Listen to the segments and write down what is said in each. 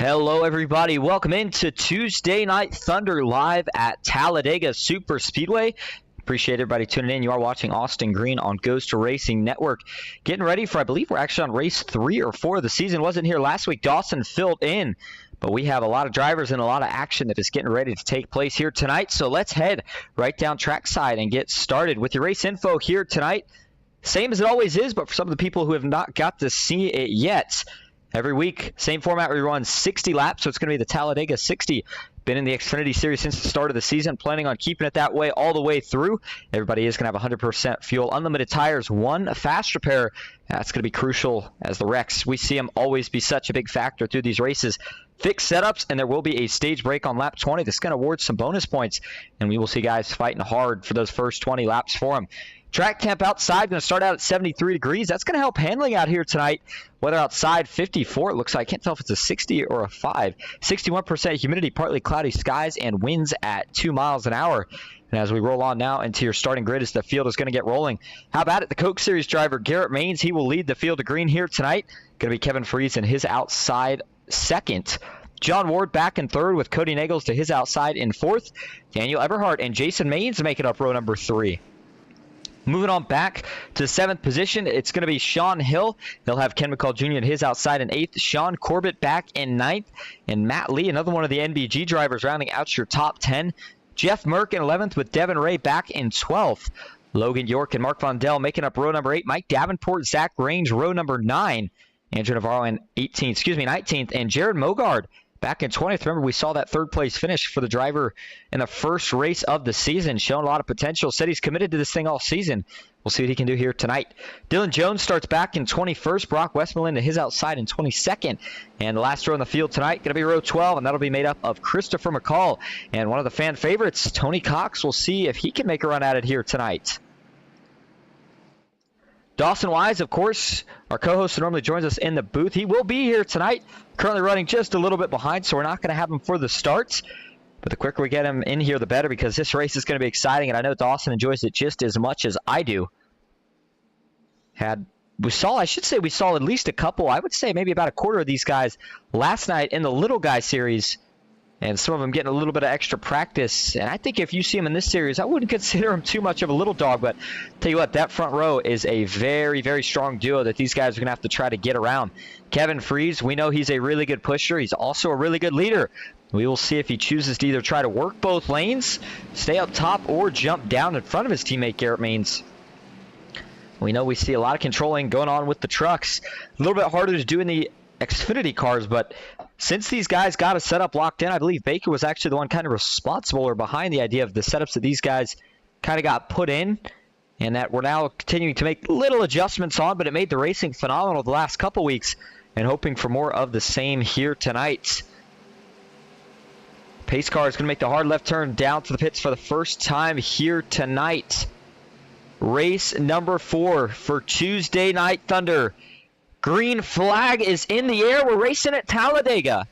Hello, everybody. Welcome into Tuesday Night Thunder live at Talladega Superspeedway. Appreciate everybody tuning in. You are watching Austin Green on Ghost Racing Network. Getting ready for, I believe we're actually on race 3 or 4 of the season. Wasn't here last week. Dawson filled in. But we have a lot of drivers and a lot of action that is getting ready to take place here tonight. So let's head right down trackside and get started with your race info here tonight. Same as it always is, but for some of the people who have not got to see it yet, every week, same format. We run 60 laps, so it's going to be the Talladega 60. Been in the Xfinity Series since the start of the season, planning on keeping it that way all the way through. Everybody is going to have 100% fuel, unlimited tires, one fast repair. That's going to be crucial as the wrecks. We see them always be such a big factor through these races. Fixed setups, and there will be a stage break on lap 20 that's going to award some bonus points, and we will see guys fighting hard for those first 20 laps for them. Track temp outside going to start out at 73 degrees. That's going to help handling out here tonight. Weather outside 54, it looks like. Can't tell if it's a 60 or a 5. 61% humidity, partly cloudy skies, and winds at 2 miles an hour. And as we roll on now into your starting grid as the field is going to get rolling. How about it? The Coke Series driver, Garrett Maines, he will lead the field to green here tonight. Going to be Kevin Freese in his outside second. John Ward back in third with Cody Nagels to his outside in fourth. Daniel Eberhardt and Jason Maines making up row number 3. Moving on back to the 7th position, it's going to be Sean Hill. He'll have Ken McCall Jr. at his outside in 8th. Sean Corbett back in 9th. And Matt Lee, another one of the NBG drivers, rounding out your top 10. Jeff Merck in 11th with Devin Ray back in 12th. Logan York and Mark Vondell making up row number 8. Mike Davenport, Zach Range, row number 9. Andrew Navarro in 19th. And Jared Mogard back in 20th. Remember, we saw that third-place finish for the driver in the first race of the season. Showing a lot of potential. Said he's committed to this thing all season. We'll see what he can do here tonight. Dylan Jones starts back in 21st. Brock Westmoreland to his outside in 22nd. And the last row in the field tonight going to be row 12, and that'll be made up of Christopher McCall. And one of the fan favorites, Tony Cox. We'll see if he can make a run at it here tonight. Dawson Wise, of course, our co-host who normally joins us in the booth. He will be here tonight. Currently running just a little bit behind, so we're not going to have him for the starts. But the quicker we get him in here, the better, because this race is going to be exciting, and I know Dawson enjoys it just as much as I do. We saw at least a couple, I would say maybe about a quarter of these guys last night in the Little Guy Series. And some of them getting a little bit of extra practice. And I think if you see him in this series, I wouldn't consider him too much of a little dog. But tell you what, that front row is a very, very strong duo that these guys are going to have to try to get around. Kevin Freese, we know he's a really good pusher. He's also a really good leader. We will see if he chooses to either try to work both lanes, stay up top, or jump down in front of his teammate Garrett Maines. We know we see a lot of controlling going on with the trucks. A little bit harder to do in the Xfinity cars, but since these guys got a setup locked in, I believe Baker was actually the one kind of responsible or behind the idea of the setups that these guys kind of got put in, and that we're now continuing to make little adjustments on, but it made the racing phenomenal the last couple weeks, and hoping for more of the same here tonight. Pace car is going to make the hard left turn down to the pits for the first time here tonight. Race number 4 for Tuesday Night Thunder. Green flag is in the air. We're racing at Talladega.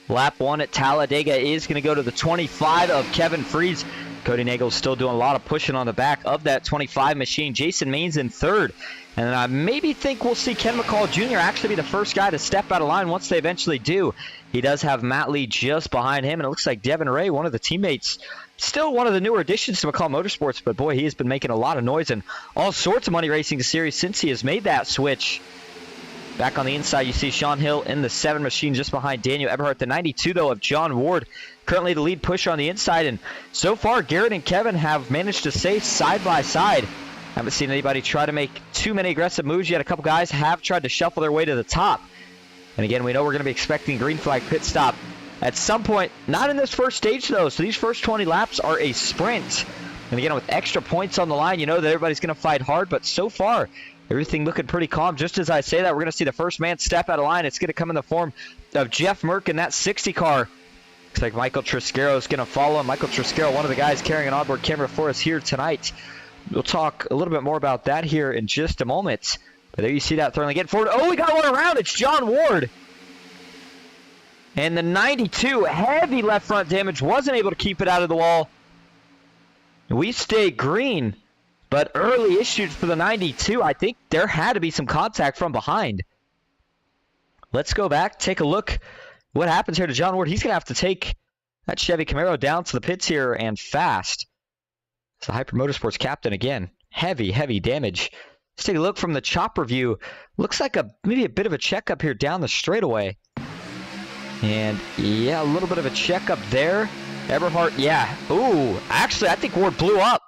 Lap 1 at Talladega is going to go to the 25 of Kevin Freese. Cody Nagels still doing a lot of pushing on the back of that 25 machine. Jason Maines in third. And I maybe think we'll see Ken McCall Jr. actually be the first guy to step out of line once they eventually do. He does have Matt Lee just behind him, and it looks like Devin Ray, one of the teammates, still one of the newer additions to McCall Motorsports, but boy, he has been making a lot of noise and all sorts of money racing the series since he has made that switch. Back on the inside, you see Sean Hill in the 7 machine just behind Daniel Eberhardt. The 92, though, of John Ward, currently the lead pusher on the inside. And so far, Garrett and Kevin have managed to stay side by side. Haven't seen anybody try to make too many aggressive moves yet. A couple guys have tried to shuffle their way to the top. And again, we know we're going to be expecting green flag pit stop at some point. Not in this first stage, though. So these first 20 laps are a sprint. And again, with extra points on the line, you know that everybody's going to fight hard. But so far, everything looking pretty calm. Just as I say that, we're going to see the first man step out of line. It's going to come in the form of Jeff Merck in that 60 car. Looks like Michael Triscaro is going to follow him. Michael Triscaro, one of the guys carrying an onboard camera for us here tonight. We'll talk a little bit more about that here in just a moment. But there you see that throwing again forward. Oh, we got one around. It's John Ward. And the 92, heavy left front damage, wasn't able to keep it out of the wall. We stay green. But early issues for the 92, I think there had to be some contact from behind. Let's go back, take a look what happens here to John Ward. He's going to have to take that Chevy Camaro down to the pits here and fast. It's the Hyper Motorsports captain again. Heavy, heavy damage. Let's take a look from the chopper view. Looks like maybe a bit of a checkup here down the straightaway. And yeah, a little bit of a checkup there. Eberhardt, yeah. Ooh, actually, I think Ward blew up.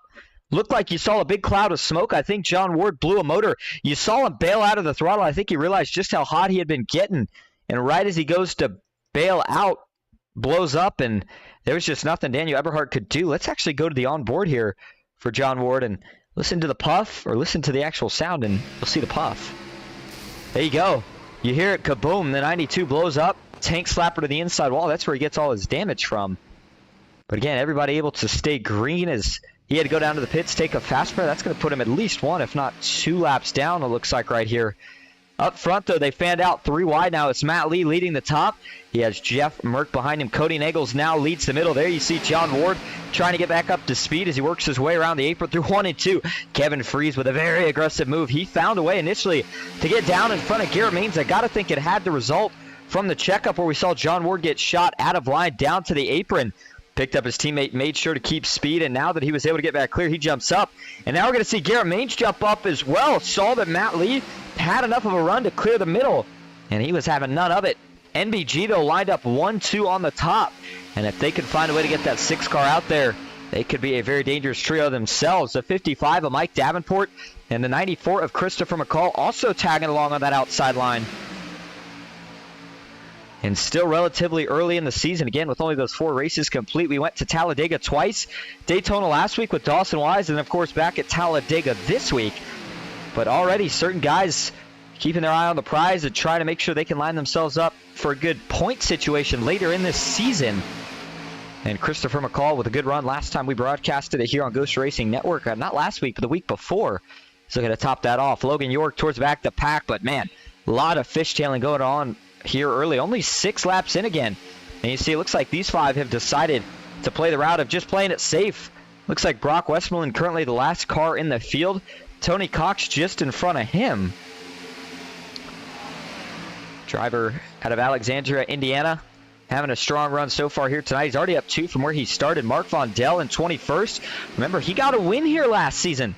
Looked like you saw a big cloud of smoke. I think John Ward blew a motor. You saw him bail out of the throttle. I think he realized just how hot he had been getting. And right as he goes to bail out, blows up, and there was just nothing Daniel Eberhardt could do. Let's actually go to the onboard here for John Ward and listen to the puff, or listen to the actual sound, and you'll see the puff. There you go. You hear it, kaboom. The 92 blows up. Tank slapper to the inside wall. That's where he gets all his damage from. But again, everybody able to stay green as he had to go down to the pits, take a fast spare. That's going to put him at least 1, if not 2 laps down, it looks like right here. Up front, though, they fanned out 3 wide now. It's Matt Lee leading the top. He has Jeff Merck behind him. Cody Nagels now leads the middle. There you see John Ward trying to get back up to speed as he works his way around the apron through 1 and 2. Kevin Freeze with a very aggressive move. He found a way initially to get down in front of Garrett Maines. I got to think it had the result from the checkup where we saw John Ward get shot out of line down to the apron. Picked up his teammate, made sure to keep speed, and now that he was able to get back clear, he jumps up. And now we're going to see Garrett Maines jump up as well. Saw that Matt Lee had enough of a run to clear the middle, and he was having none of it. NBG, though, lined up 1-2 on the top. And if they could find a way to get that 6 car out there, they could be a very dangerous trio themselves. The 55 of Mike Davenport and the 94 of Christopher McCall also tagging along on that outside line. And still relatively early in the season, again, with only those 4 races complete. We went to Talladega twice, Daytona last week with Dawson Wise, and of course back at Talladega this week. But already certain guys keeping their eye on the prize and trying to make sure they can line themselves up for a good point situation later in this season. And Christopher McCall with a good run last time we broadcasted it here on Ghost Racing Network. Not last week, but the week before. So going to top that off. Logan York towards the back of the pack, but man, a lot of fishtailing going on here early. Only 6 laps in again. And you see it looks like these 5 have decided to play the route of just playing it safe. Looks like Brock Westmoreland currently the last car in the field. Tony Cox just in front of him. Driver out of Alexandria, Indiana, having a strong run so far here tonight. He's already up 2 from where he started. Mark Vondell in 21st. Remember, he got a win here last season.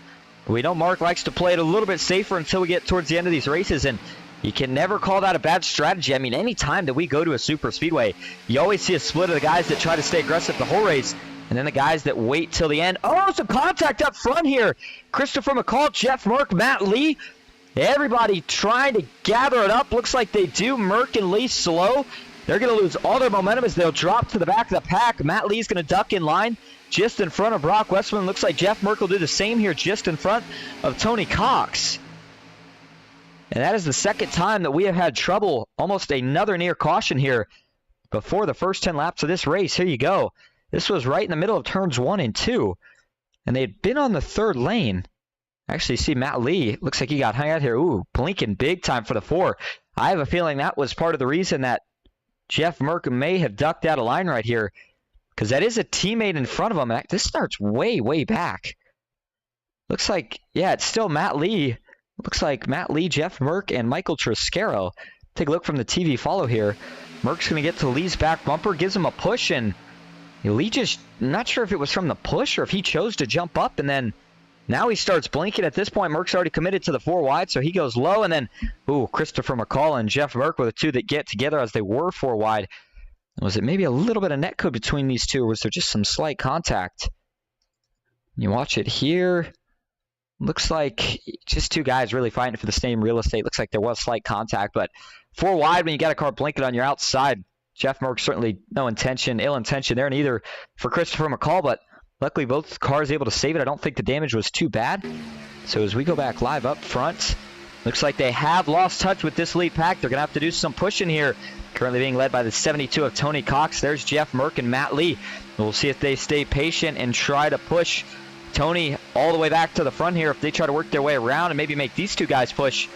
We know Mark likes to play it a little bit safer until we get towards the end of these races, and you can never call that a bad strategy. I mean, any time that we go to a super speedway, you always see a split of the guys that try to stay aggressive the whole race, and then the guys that wait till the end. Oh, some contact up front here. Christopher McCall, Jeff Merck, Matt Lee. Everybody trying to gather it up. Looks like they do. Merck and Lee slow. They're going to lose all their momentum as they'll drop to the back of the pack. Matt Lee's going to duck in line just in front of Brock Westman. Looks like Jeff Merck will do the same here just in front of Tony Cox. And that is the second time that we have had trouble, almost another near caution here before the first 10 laps of this race. Here you go. This was right in the middle of turns 1 and 2. And they had been on the 3rd lane. Actually, see Matt Lee, looks like he got hung out here. Ooh, blinking big time for the 4. I have a feeling that was part of the reason that Jeff Merck may have ducked out of line right here. Because that is a teammate in front of him. This starts way, way back. Looks like, yeah, it's still Matt Lee. Looks like Matt Lee, Jeff Merck, and Michael Triscaro. Take a look from the TV follow here. Merck's going to get to Lee's back bumper, gives him a push, and Lee just, not sure if it was from the push or if he chose to jump up and then Now he starts blinking. At this point, Merck's already committed to the 4 wide, so he goes low. And then, Christopher McCall and Jeff Merck were the two that get together as they were 4 wide. Was it maybe a little bit of net code between these two, or was there just some slight contact? You watch it here. Looks like just two guys really fighting for the same real estate. Looks like there was slight contact, but 4 wide when you got a car blinking on your outside. Jeff Merck certainly ill intention there, neither for Christopher McCall, but luckily both cars able to save it. I don't think the damage was too bad. So as we go back live up front, looks like they have lost touch with this lead pack. They're going to have to do some pushing here. Currently being led by the 72 of Tony Cox. There's Jeff Merck and Matt Lee. We'll see if they stay patient and try to push Tony all the way back to the front here. If they try to work their way around and maybe make these two guys push,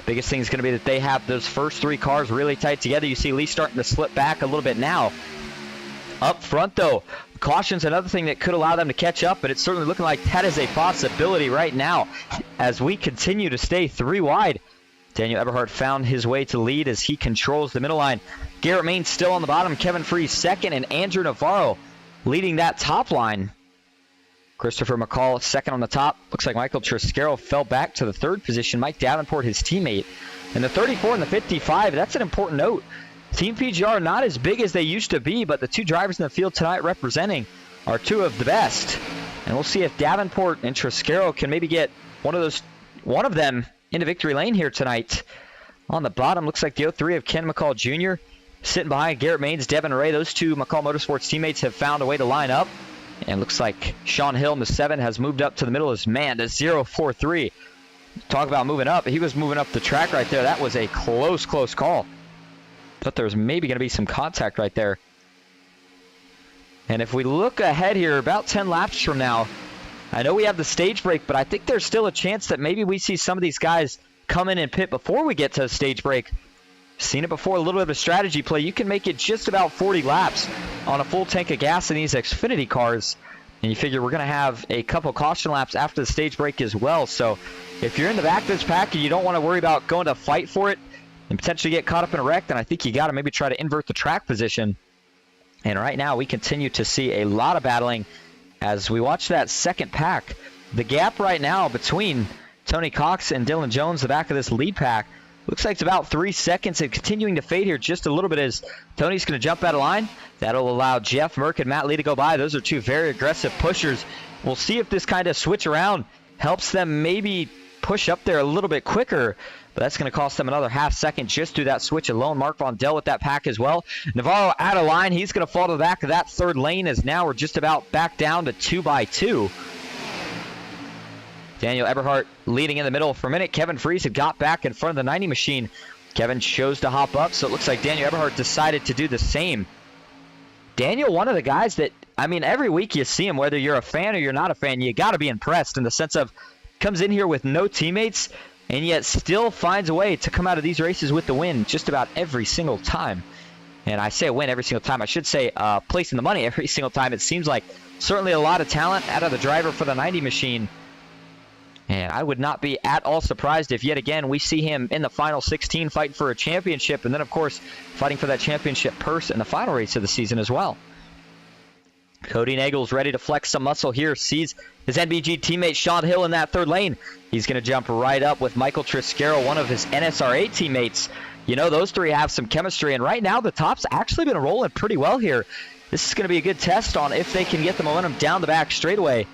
biggest thing is going to be that they have those first 3 cars really tight together. You see Lee starting to slip back a little bit now. Up front, though, caution's another thing that could allow them to catch up, but it's certainly looking like that is a possibility right now as we continue to stay 3 wide. Daniel Eberhardt found his way to lead as he controls the middle line. Garrett Main still on the bottom. Kevin Freese second, and Andrew Navarro leading that top line. Christopher McCall second on the top. Looks like Michael Triscaro fell back to the 3rd position. Mike Davenport, his teammate. And the 34 and the 55, that's an important note. Team PGR not as big as they used to be, but the 2 drivers in the field tonight representing are 2 of the best. And we'll see if Davenport and Triscaro can maybe get one of them into victory lane here tonight. On the bottom, looks like the 03 of Ken McCall Jr. sitting behind Garrett Maines, Devin Ray. Those 2 McCall Motorsports teammates have found a way to line up. And looks like Sean Hill in the 7 has moved up to the middle as man to 0-4-3. Talk about moving up. He was moving up the track right there. That was a close call. Thought there was maybe going to be some contact right there. And if we look ahead here, about 10 laps from now, I know we have the stage break, but I think there's still a chance that maybe we see some of these guys come in and pit before we get to the stage break. Seen it before, a little bit of a strategy play. You can make it just about 40 laps on a full tank of gas in these Xfinity cars. And you figure we're going to have a couple caution laps after the stage break as well. So if you're in the back of this pack and you don't want to worry about going to fight for it and potentially get caught up in a wreck, then I think you got to maybe try to invert the track position. And right now we continue to see a lot of battling as we watch that second pack. The gap right now between Tony Cox and Dylan Jones, the back of this lead pack, looks like it's about 3 seconds and continuing to fade here just a little bit as Tony's going to jump out of line. That'll allow Jeff Merck and Matt Lee to go by. Those are 2 very aggressive pushers. We'll see if this kind of switch around helps them maybe push up there a little bit quicker. But that's going to cost them another half second just through that switch alone. Mark Von Dell with that pack as well. Navarro out of line. He's going to fall to the back of that 3rd lane as now we're just about back down to 2x2. Daniel Eberhardt leading in the middle for a minute. Kevin Freese had got back in front of the 90 machine. Kevin chose to hop up, so it looks like Daniel Eberhardt decided to do the same. Daniel, one of the guys that, I mean, every week you see him, whether you're a fan or you're not a fan, you got to be impressed in the sense of comes in here with no teammates and yet still finds a way to come out of these races with the win just about every single time. And I say win every single time. I should say placing the money every single time. It seems like certainly a lot of talent out of the driver for the 90 machine. And I would not be at all surprised if yet again we see him in the final 16 fighting for a championship, and then of course fighting for that championship purse in the final race of the season as well. Cody Nagel's ready to flex some muscle here. Sees his NBG teammate Sean Hill in that 3rd lane. He's going to jump right up with Michael Triscaro, one of his NSRA teammates. You know, those 3 have some chemistry, and right now the top's actually been rolling pretty well here. This is going to be a good test on if they can get the momentum down the back straightaway.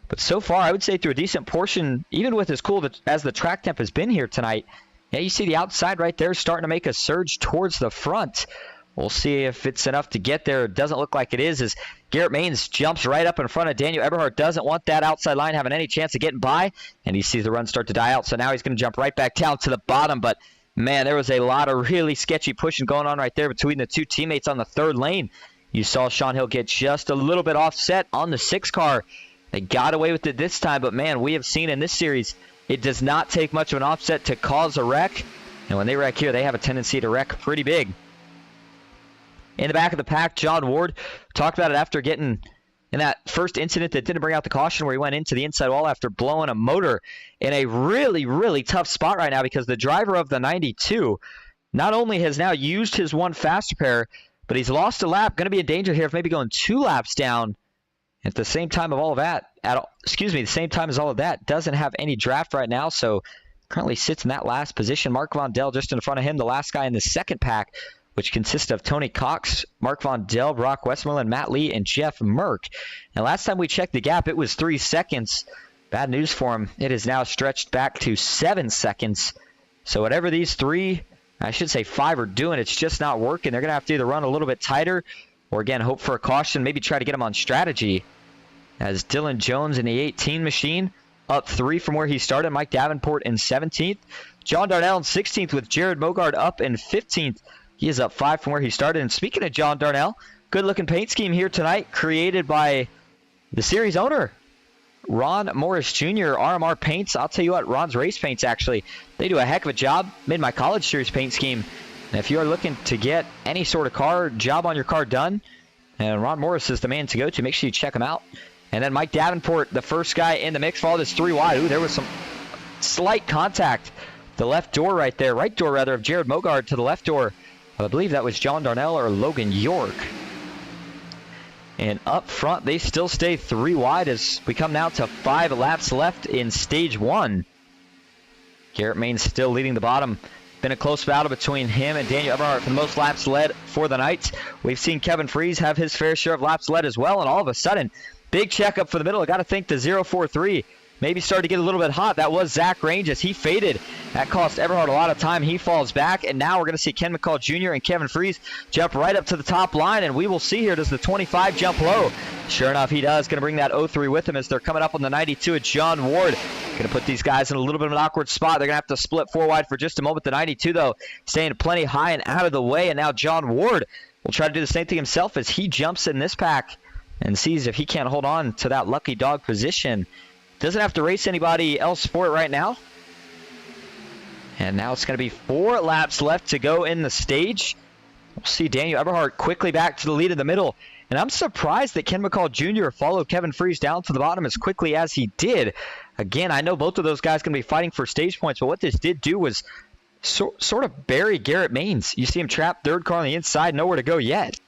But so far, I would say through a decent portion, even with as cool as the track temp has been here tonight, yeah, you see the outside right there starting to make a surge towards the front. We'll see if it's enough to get there. It doesn't look like it is, as Garrett Maines jumps right up in front of Daniel Eberhardt. Doesn't want that outside line having any chance of getting by, and he sees the run start to die out. So now he's going to jump right back down to the bottom. But, man, there was a lot of really sketchy pushing going on right there between the 2 teammates on the 3rd lane. You saw Sean Hill get just a little bit offset on the 6 car. They got away with it this time, but, man, we have seen in this series it does not take much of an offset to cause a wreck. And when they wreck here, they have a tendency to wreck pretty big. In the back of the pack, John Ward talked about it after getting in that first incident that didn't bring out the caution where he went into the inside wall after blowing a motor in a really, really tough spot right now because the driver of the 92 not only has now used his 1 fast repair, but he's lost a lap, going to be in danger here of maybe going 2 laps down. At the same time of all of that, the same time as all of that, doesn't have any draft right now, so currently sits in that last position. Mark Vondell just in front of him, the last guy in the second pack, which consists of Tony Cox, Mark Vondell, Brock Westmoreland, Matt Lee, and Jeff Merck. And last time we checked the gap, it was 3 seconds. Bad news for him. It is now stretched back to 7 seconds. So whatever these 5 are doing, it's just not working. They're going to have to either run a little bit tighter or, again, hope for a caution, maybe try to get him on strategy. As Dylan Jones in the 18 machine, up 3 from where he started. Mike Davenport in 17th. John Darnell in 16th with Jared Mogard up in 15th. He is up 5 from where he started. And speaking of John Darnell, good-looking paint scheme here tonight created by the series owner, Ron Morris Jr., RMR Paints. I'll tell you what, Ron's Race Paints, actually, they do a heck of a job. Made my college series paint scheme. And if you are looking to get any sort of job on your car done, and Ron Morris is the man to go to, make sure you check him out. And then Mike Davenport, the first guy in the mix, followed this 3 wide. Ooh, there was some slight contact. The left door right there, right door rather, of Jared Mogard to the left door. I believe that was John Darnell or Logan York. And up front, they still stay 3 wide as we come now to 5 laps left in stage 1. Garrett Maines still leading the bottom. Been a close battle between him and Daniel Eberhardt for the most laps led for the Knights. We've seen Kevin Freese have his fair share of laps led as well, and all of a sudden, big checkup for the middle. I got to think the 043 maybe started to get a little bit hot. That was Zach Range as he faded. That cost Eberhardt a lot of time. He falls back, and now we're going to see Ken McCall Jr. and Kevin Freese jump right up to the top line, and we will see here, does the 25 jump low? Sure enough, he does. Going to bring that 03 with him as they're coming up on the 92 at John Ward. Going to put these guys in a little bit of an awkward spot. They're going to have to split 4 wide for just a moment. The 92, though, staying plenty high and out of the way, and now John Ward will try to do the same thing himself as he jumps in this pack and sees if he can't hold on to that lucky dog position. Doesn't have to race anybody else for it right now. And now it's going to be 4 laps left to go in the stage. We'll see Daniel Eberhardt quickly back to the lead in the middle. And I'm surprised that Ken McCall Jr. followed Kevin Freese down to the bottom as quickly as he did. Again, I know both of those guys going to be fighting for stage points, but what this did do was sort of bury Garrett Maines. You see him trapped 3rd car on the inside, nowhere to go yet.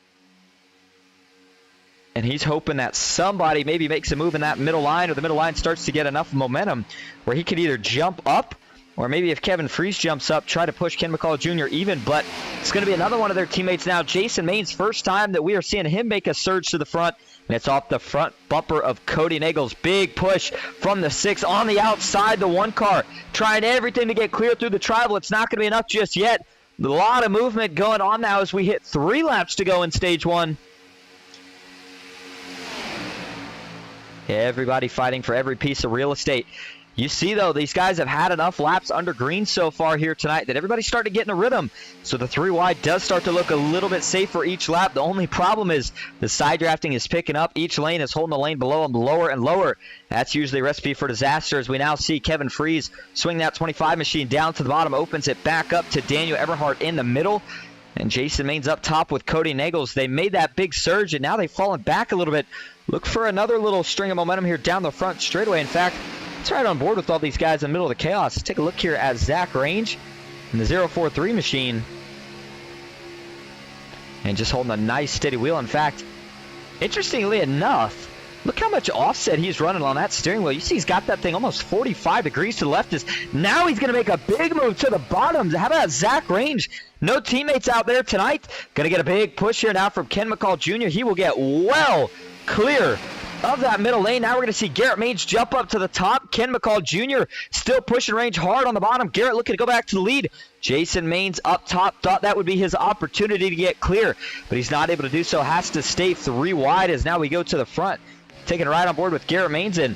And he's hoping that somebody maybe makes a move in that middle line, or the middle line starts to get enough momentum where he could either jump up, or maybe if Kevin Freese jumps up, try to push Ken McCall Jr. even. But it's going to be another one of their teammates now. Jason Maines, first time that we are seeing him make a surge to the front. And it's off the front bumper of Cody Nagels. Big push from the 6 on the outside, the 1 car. Trying everything to get clear through the tribal. It's not going to be enough just yet. A lot of movement going on now as we hit 3 laps to go in stage 1. Everybody fighting for every piece of real estate. You see, though, these guys have had enough laps under green so far here tonight that everybody's starting to get in a rhythm. So the 3 wide does start to look a little bit safer each lap. The only problem is the side drafting is picking up. Each lane is holding the lane below them lower and lower. That's usually a recipe for disaster as we now see Kevin Freese swing that 25 machine down to the bottom, opens it back up to Daniel Eberhardt in the middle. And Jason Maines up top with Cody Nagels. They made that big surge, and now they've fallen back a little bit. Look for another little string of momentum here down the front straightaway. In fact, it's right on board with all these guys in the middle of the chaos. Let's take a look here at Zach Range in the 043 machine. And just holding a nice steady wheel. In fact, interestingly enough, look how much offset he's running on that steering wheel. You see he's got that thing almost 45 degrees to the left. Now he's going to make a big move to the bottom. How about Zach Range? No teammates out there tonight. Going to get a big push here now from Ken McCall Jr. He will get well clear of that middle lane. Now we're going to see Garrett Maines jump up to the top. Ken McCall Jr. still pushing Range hard on the bottom. Garrett looking to go back to the lead. Jason Maines up top. Thought that would be his opportunity to get clear, but he's not able to do so. Has to stay 3 wide as now we go to the front. Taking right on board with Garrett Maines. And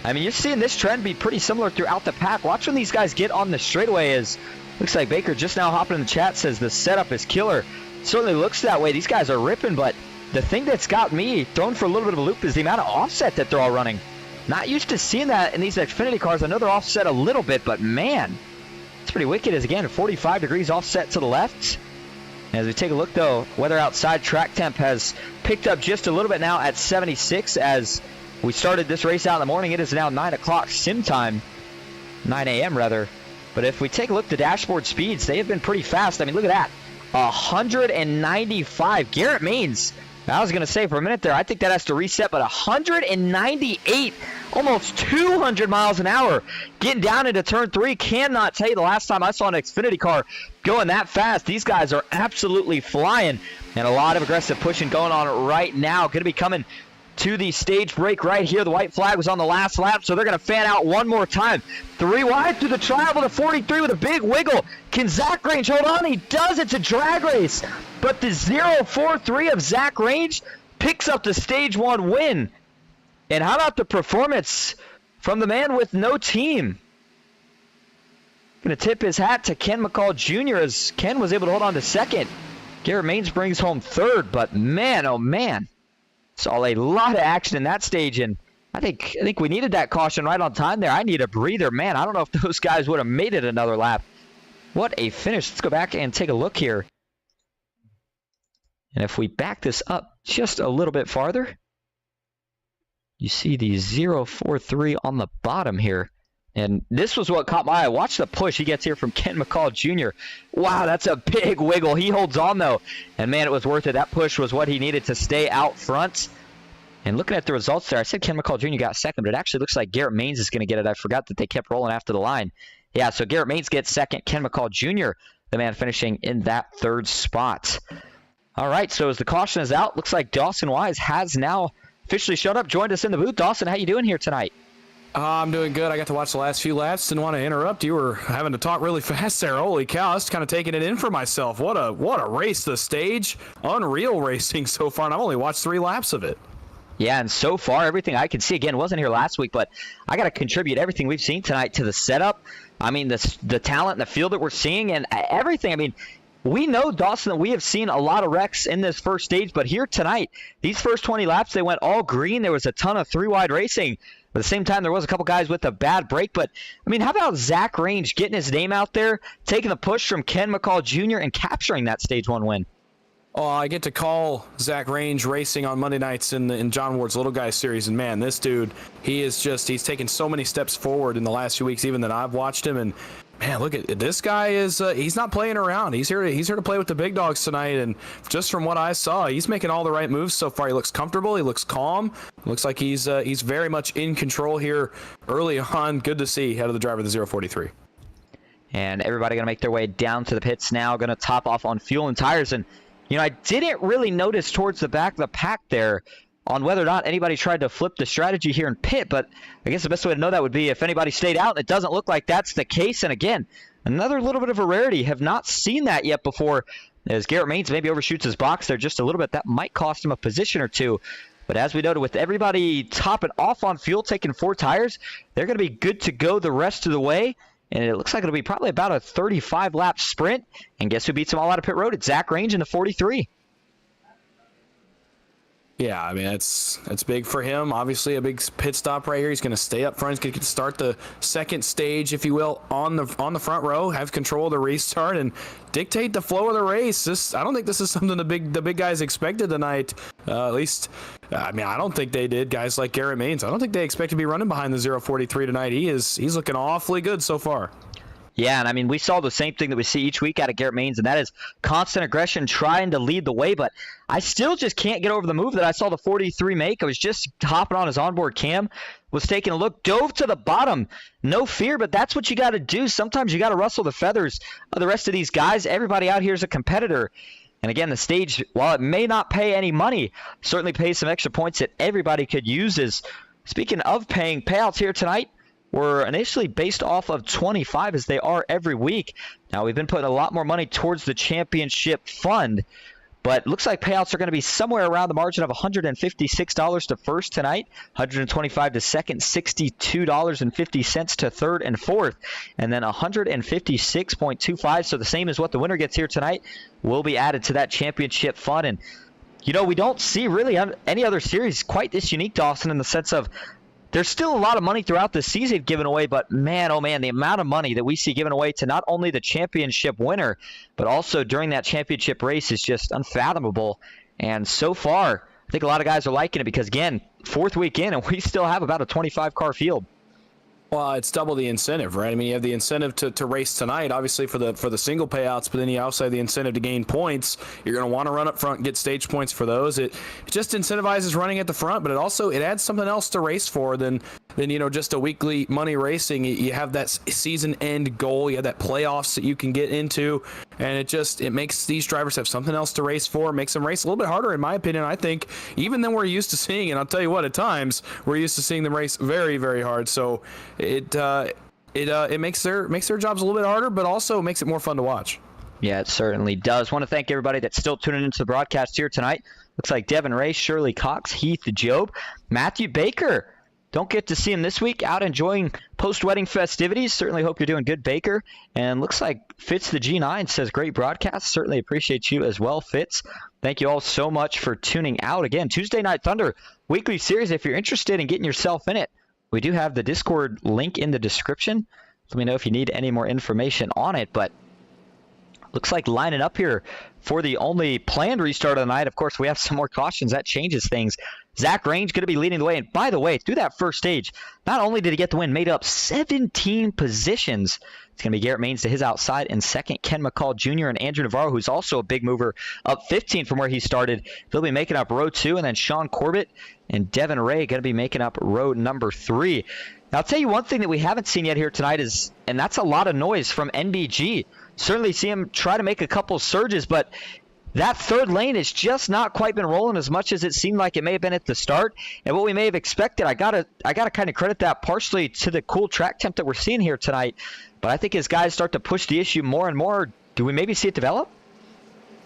I mean, you're seeing this trend be pretty similar throughout the pack. Watch when these guys get on the straightaway. As looks like Baker just now hopping in the chat says the setup is killer. Certainly looks that way. These guys are ripping, but the thing that's got me thrown for a little bit of a loop is the amount of offset that they're all running. Not used to seeing that in these Xfinity cars. I know they're offset a little bit, but man, it's pretty wicked. As again, 45 degrees offset to the left. As we take a look, though, weather outside, track temp has picked up just a little bit now at 76 as we started this race out in the morning. It is now 9 o'clock sim time, 9 a.m. rather. But if we take a look at the dashboard speeds, they have been pretty fast. I mean, look at that, 195. Garrett Maines, I was going to say for a minute there, I think that has to reset, but 198, almost 200 miles an hour getting down into turn 3. Cannot tell you the last time I saw an Xfinity car going that fast. These guys are absolutely flying, and a lot of aggressive pushing going on right now. Going to be coming to the stage break right here. The white flag was on the last lap, so they're going to fan out one more time. 3 wide through the trial to 43 with a big wiggle. Can Zach Range hold on? He does. It's a drag race. But the 0.43 of Zach Range picks up the stage 1 win. And how about the performance from the man with no team? Going to tip his hat to Ken McCall Jr. as Ken was able to hold on to second. Garrett Maines brings home third, but man, oh man. Saw a lot of action in that stage, and I think we needed that caution right on time there. I need a breather. Man, I don't know if those guys would have made it another lap. What a finish. Let's go back and take a look here. And if we back this up just a little bit farther, you see the 0.43 on the bottom here. And this was what caught my eye. Watch the push he gets here from Ken McCall Jr. Wow, that's a big wiggle. He holds on, though. And, man, it was worth it. That push was what he needed to stay out front. And looking at the results there, I said Ken McCall Jr. got second, but it actually looks like Garrett Maines is going to get it. I forgot that they kept rolling after the line. Yeah, so Garrett Maines gets second. Ken McCall Jr., the man finishing in that third spot. All right, so as the caution is out, looks like Dawson Wise has now officially showed up, joined us in the booth. Dawson, how you doing here tonight? I'm doing good. I got to watch the last few laps. Didn't want to interrupt. You were having to talk really fast there. Holy cow, I was kind of taking it in for myself. What a race, the stage. Unreal racing so far, and I've only watched 3 laps of it. Yeah, and so far, everything I can see, again, wasn't here last week, but I got to contribute everything we've seen tonight to the setup. I mean, the talent and the field that we're seeing and everything. I mean, we know, Dawson, that we have seen a lot of wrecks in this first stage, but here tonight, these first 20 laps, they went all green. There was a ton of 3-wide racing. At the same time, there was a couple guys with a bad break. But, I mean, how about Zach Range getting his name out there, taking the push from Ken McCall Jr. and capturing that Stage 1 win? Oh, I get to call Zach Range racing on Monday nights in John Ward's Little Guy series. And, man, this dude, he's taken so many steps forward in the last few weeks, even that I've watched him. And, man, look at this guy he's not playing around. He's here to play with the big dogs tonight. And just from what I saw, he's making all the right moves so far. He looks comfortable. He looks calm. Looks like he's very much in control here early on. Good to see out of the driver, the 0.43. And everybody going to make their way down to the pits now. Going to top off on fuel and tires. And, you know, I didn't really notice towards the back of the pack there on whether or not anybody tried to flip the strategy here in pit, but I guess the best way to know that would be if anybody stayed out, and it doesn't look like that's the case. And again, another little bit of a rarity. Have not seen that yet before, as Garrett Maines maybe overshoots his box there just a little bit. That might cost him a position or two. But as we noted, with everybody topping off on fuel, taking 4 tires, they're going to be good to go the rest of the way. And it looks like it'll be probably about a 35-lap sprint. And guess who beats them all out of pit road? It's Zach Range in the 43. Yeah, I mean, that's big for him. Obviously, a big pit stop right here. He's going to stay up front. He's going to start the second stage, if you will, on the front row, have control of the restart, and dictate the flow of the race. I don't think this is something the big guys expected tonight. At least, I mean, I don't think they did. Guys like Garrett Maines, I don't think they expect to be running behind the 0.43 tonight. He's looking awfully good so far. Yeah, and I mean, we saw the same thing that we see each week out of Garrett Maines, and that is constant aggression, trying to lead the way. But I still just can't get over the move that I saw the 43 make. I was just hopping on his onboard cam, was taking a look, dove to the bottom. No fear, but that's what you got to do. Sometimes you got to rustle the feathers of the rest of these guys. Everybody out here is a competitor. And again, the stage, while it may not pay any money, certainly pays some extra points that everybody could use. Speaking of paying, payouts here tonight were initially based off of 25, as they are every week. Now, we've been putting a lot more money towards the championship fund, but looks like payouts are going to be somewhere around the margin of $156 to first tonight, $125 to second, $62.50 to third and fourth, and then $156.25. So the same as what the winner gets here tonight will be added to that championship fund. And, you know, we don't see really any other series quite this unique, Dawson, in the sense of there's still a lot of money throughout the season given away, but man, oh man, the amount of money that we see given away to not only the championship winner, but also during that championship race is just unfathomable. And so far, I think a lot of guys are liking it because, again, 4th week in, and we still have about a 25-car field. Well, it's double the incentive, right? I mean, you have the incentive to race tonight, obviously for the single payouts, but then you also have the incentive to gain points. You're going to want to run up front and get stage points for those. It just incentivizes running at the front, but it adds something else to race for than just a weekly money racing. You have that season end goal, you have that playoffs that you can get into, and it makes these drivers have something else to race for, makes them race a little bit harder, in my opinion, I think, even than we're used to seeing. And I'll tell you what, at times we're used to seeing them race very, very hard. So it makes their jobs a little bit harder, but also makes it more fun to watch. Yeah, it certainly does. Want to thank everybody that's still tuning into the broadcast here tonight. Looks like Devin Ray, Shirley Cox, Heath Job, Matthew Baker. Don't get to see him this week, out enjoying post-wedding festivities. Certainly hope you're doing good, Baker. And looks like Fitz the G9 says, great broadcast. Certainly appreciate you as well, Fitz. Thank you all so much for tuning out. Again, Tuesday Night Thunder weekly series. If you're interested in getting yourself in it, we do have the Discord link in the description. Let me know if you need any more information on it. But looks like lining up here for the only planned restart of the night. Of course, we have some more cautions. That changes things. Zach Range going to be leading the way. And by the way, through that first stage, not only did he get the win, made up 17 positions. It's going to be Garrett Maines to his outside in second. Ken McCall Jr. and Andrew Navarro, who's also a big mover, up 15 from where he started. They'll be making up row 2. And then Sean Corbett and Devin Ray going to be making up row number 3. Now, I'll tell you one thing that we haven't seen yet here tonight is, and that's a lot of noise from NBG. Certainly see him try to make a couple surges, but that third lane has just not quite been rolling as much as it seemed like it may have been at the start. And what we may have expected, I gotta kind of credit that partially to the cool track temp that we're seeing here tonight. But I think as guys start to push the issue more and more, do we maybe see it develop?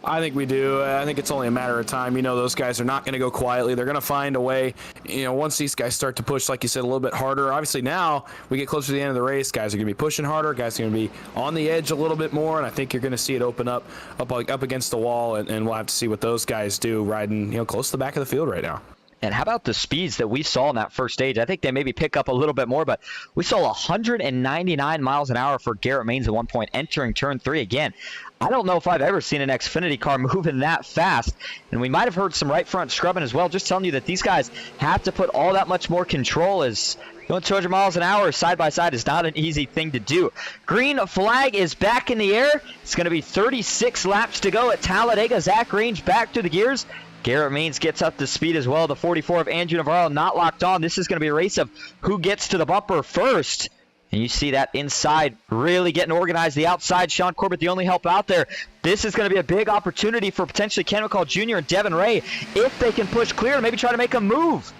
I think we do. I think it's only a matter of time. Those guys are not going to go quietly. They're going to find a way. Once these guys start to push, like you said, a little bit harder. Obviously, now we get closer to the end of the race. Guys are going to be pushing harder. Guys are going to be on the edge a little bit more, and I think you're going to see it open up against the wall, and we'll have to see what those guys do riding close to the back of the field right now. And how about the speeds that we saw in that first stage? I think they maybe pick up a little bit more, but we saw 199 miles an hour for Garrett Maines at one point entering turn 3 again. I don't know if I've ever seen an Xfinity car moving that fast. And we might have heard some right front scrubbing as well, just telling you that these guys have to put all that much more control, as going 200 miles an hour side by side is not an easy thing to do. Green flag is back in the air. It's going to be 36 laps to go at Talladega. Zach Range back to the gears. Garrett Maines gets up to speed as well. The 44 of Andrew Navarro not locked on. This is going to be a race of who gets to the bumper first. And you see that inside really getting organized. The outside, Sean Corbett, the only help out there. This is going to be a big opportunity for potentially Ken McCall Jr. and Devin Ray if they can push clear and maybe try to make a move.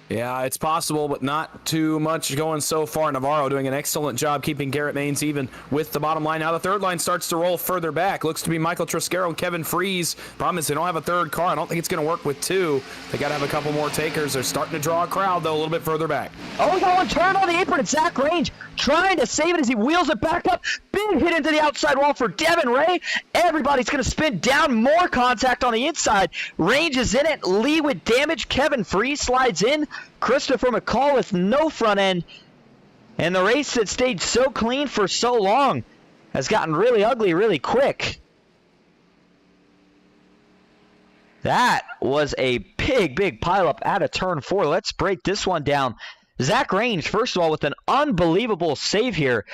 Yeah, it's possible, but not too much going so far. Navarro doing an excellent job keeping Garrett Maines even with the bottom line. Now the third line starts to roll further back. Looks to be Michael Triscaro and Kevin Freeze. Problem is they don't have a third car. I don't think it's going to work with 2. They got to have a couple more takers. They're starting to draw a crowd, though, a little bit further back. Oh, we got one turn on the apron. It's Zach Range trying to save it as he wheels it back up. Big hit into the outside wall for Devin Ray. Everybody's going to spin down. More contact on the inside. Range is in it. Lee with damage. Kevin Freeze slides in. Christopher McCall with no front end. And the race that stayed so clean for so long has gotten really ugly really quick. That was a big pileup out of turn 4. Let's break this one down. Zach Range, first of all, with an unbelievable save here.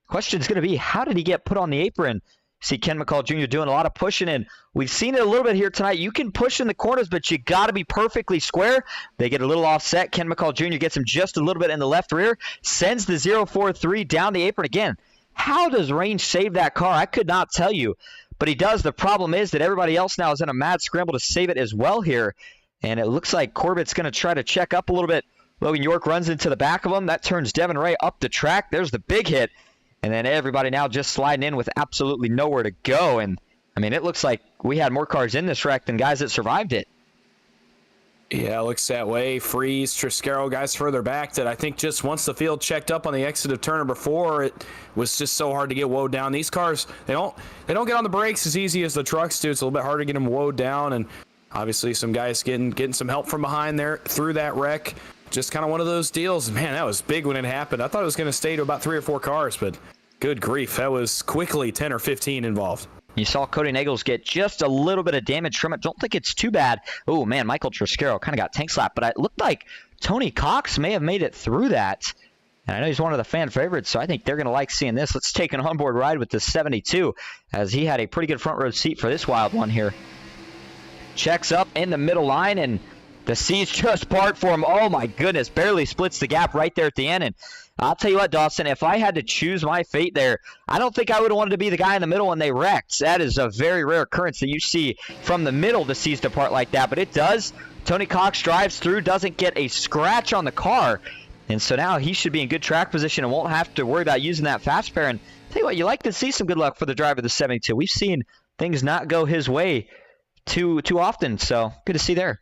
Question's going to be, how did he get put on the apron? See Ken McCall Jr. doing a lot of pushing in. We've seen it a little bit here tonight. You can push in the corners, but you got to be perfectly square. They get a little offset. Ken McCall Jr. gets him just a little bit in the left rear, sends the 043 down the apron again. How does Range save that car? I could not tell you, but he does. The problem is that everybody else now is in a mad scramble to save it as well here, and it looks like Corbett's going to try to check up a little bit. Logan York runs into the back of him. That turns Devin Ray up the track. There's the big hit. And then everybody now just sliding in with absolutely nowhere to go. And, I mean, it looks like we had more cars in this wreck than guys that survived it. Yeah, it looks that way. Freeze, Triscaro, guys further back that I think just once the field checked up on the exit of turn number 4, it was just so hard to get woed down. These cars, they don't get on the brakes as easy as the trucks do. It's a little bit harder to get them woed down, and obviously some guys getting some help from behind there through that wreck. Just kind of one of those deals. Man, that was big when it happened. I thought it was going to stay to about 3 or 4 cars, but good grief, that was quickly 10 or 15 involved. You saw Cody Nagels get just a little bit of damage from it. Don't think it's too bad. Oh, man, Michael Triscaro kind of got tank slapped, but it looked like Tony Cox may have made it through that. And I know he's one of the fan favorites, so I think they're going to like seeing this. Let's take an onboard ride with the 72, as he had a pretty good front row seat for this wild one here. Checks up in the middle line, and the C's just part for him. Oh my goodness, barely splits the gap right there at the end. And I'll tell you what, Dawson, if I had to choose my fate there, I don't think I would have wanted to be the guy in the middle when they wrecked. That is a very rare occurrence that you see from the middle the C's depart like that, but it does. Tony Cox drives through, doesn't get a scratch on the car, and so now he should be in good track position and won't have to worry about using that fast pair. And tell you what, you like to see some good luck for the driver of the 72. We've seen things not go his way too often, so good to see there.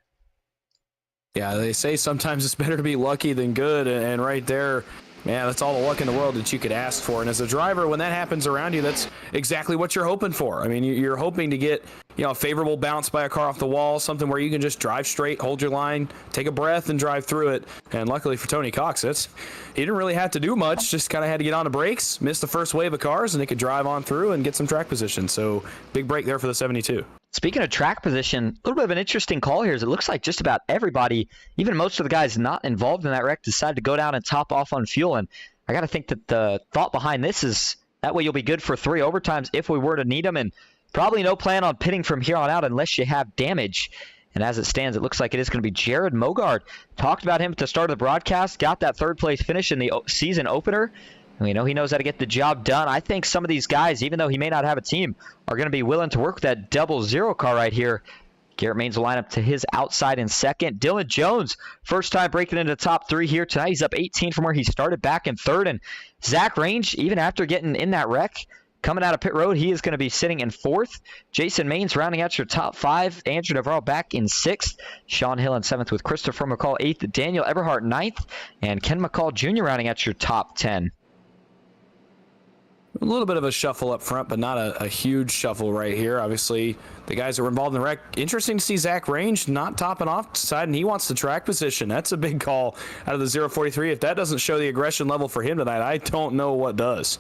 Yeah, they say sometimes it's better to be lucky than good, and right there, man, that's all the luck in the world that you could ask for. And as a driver, when that happens around you, that's exactly what you're hoping for. I mean, you're hoping to get, a favorable bounce by a car off the wall, something where you can just drive straight, hold your line, take a breath, and drive through it. And luckily for Tony Cox, he didn't really have to do much, just kind of had to get on the brakes, miss the first wave of cars, and he could drive on through and get some track position. So big break there for the 72. Speaking of track position, a little bit of an interesting call here, as it looks like just about everybody, even most of the guys not involved in that wreck, decided to go down and top off on fuel. And I got to think that the thought behind this is that way you'll be good for 3 overtimes if we were to need them, and probably no plan on pitting from here on out unless you have damage. And as it stands, it looks like it is going to be Jared Mogard. Talked about him at the start of the broadcast, got that third place finish in the season opener. We know he knows how to get the job done. I think some of these guys, even though he may not have a team, are going to be willing to work that 00 car right here. Garrett Maines will line up to his outside in second. Dylan Jones, first time breaking into the top 3 here tonight. He's up 18 from where he started back in third. And Zach Range, even after getting in that wreck, coming out of pit road, he is going to be sitting in 4th. Jason Maines rounding out your top 5. Andrew Navarro back in 6th. Sean Hill in 7th with Christopher McCall 8th. Daniel Eberhardt 9th. And Ken McCall Jr. rounding out your top 10. A little bit of a shuffle up front, but not a huge shuffle right here. Obviously, the guys that were involved in the wreck. Interesting to see Zach Range not topping off side, and he wants the track position. That's a big call out of the 043. If that doesn't show the aggression level for him tonight, I don't know what does.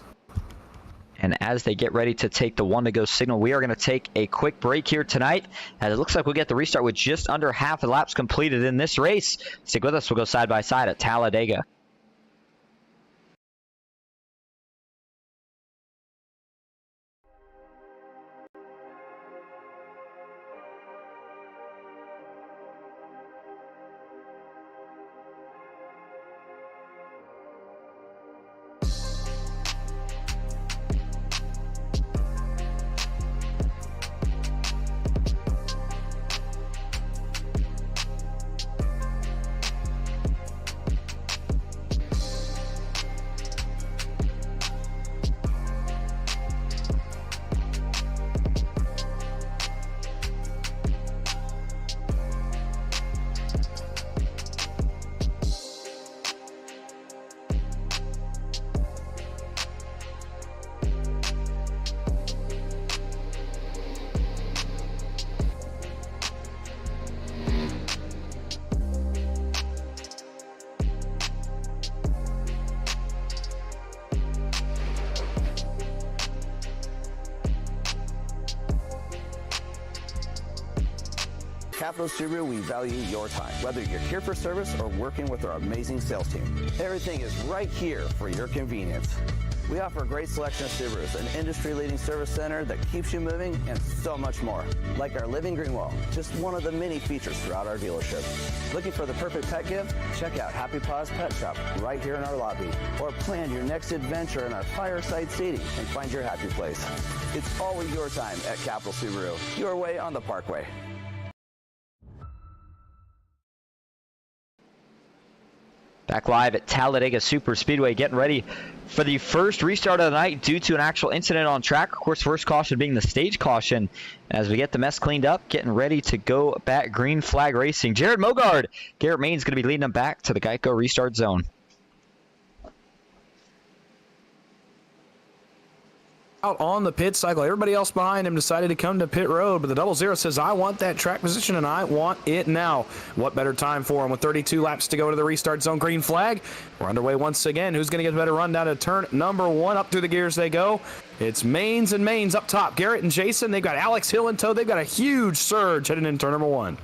And as they get ready to take the 1 to go signal, we are going to take a quick break here tonight, as it looks like we'll get the restart with just under half the laps completed in this race. Stick with us. We'll go side by side at Talladega. Capital Subaru, we value your time. Whether you're here for service or working with our amazing sales team, everything is right here for your convenience. We offer a great selection of Subarus, an industry-leading service center that keeps you moving, and so much more. Like our living green wall, just one of the many features throughout our dealership. Looking for the perfect pet gift? Check out Happy Paws Pet Shop right here in our lobby. Or plan your next adventure in our fireside seating and find your happy place. It's always your time at Capital Subaru, your way on the Parkway. Back live at Talladega Superspeedway, getting ready for the first restart of the night due to an actual incident on track. Of course, first caution being the stage caution. As we get the mess cleaned up, getting ready to go back green flag racing. Jared Mogard, Garrett Maines going to be leading them back to the Geico restart zone. Out on the pit cycle. Everybody else behind him decided to come to pit road, but the 00 says, I want that track position and I want it now. What better time for him with 32 laps to go to the restart zone? Green flag. We're underway once again. Who's going to get a better run down to turn number 1? Up through the gears they go. It's Maines and Maines up top. Garrett and Jason, they've got Alex Hill in tow. They've got a huge surge heading into turn number 1.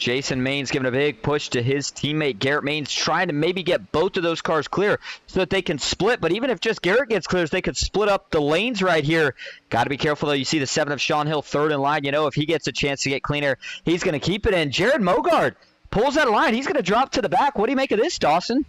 Jason Maines giving a big push to his teammate Garrett Maines, trying to maybe get both of those cars clear so that they can split. But even if just Garrett gets clear, they could split up the lanes right here. Got to be careful, though. You see the 7 of Sean Hill third in line. You know, if he gets a chance to get cleaner, he's going to keep it in. Jared Mogard pulls that line. He's going to drop to the back. What do you make of this, Dawson?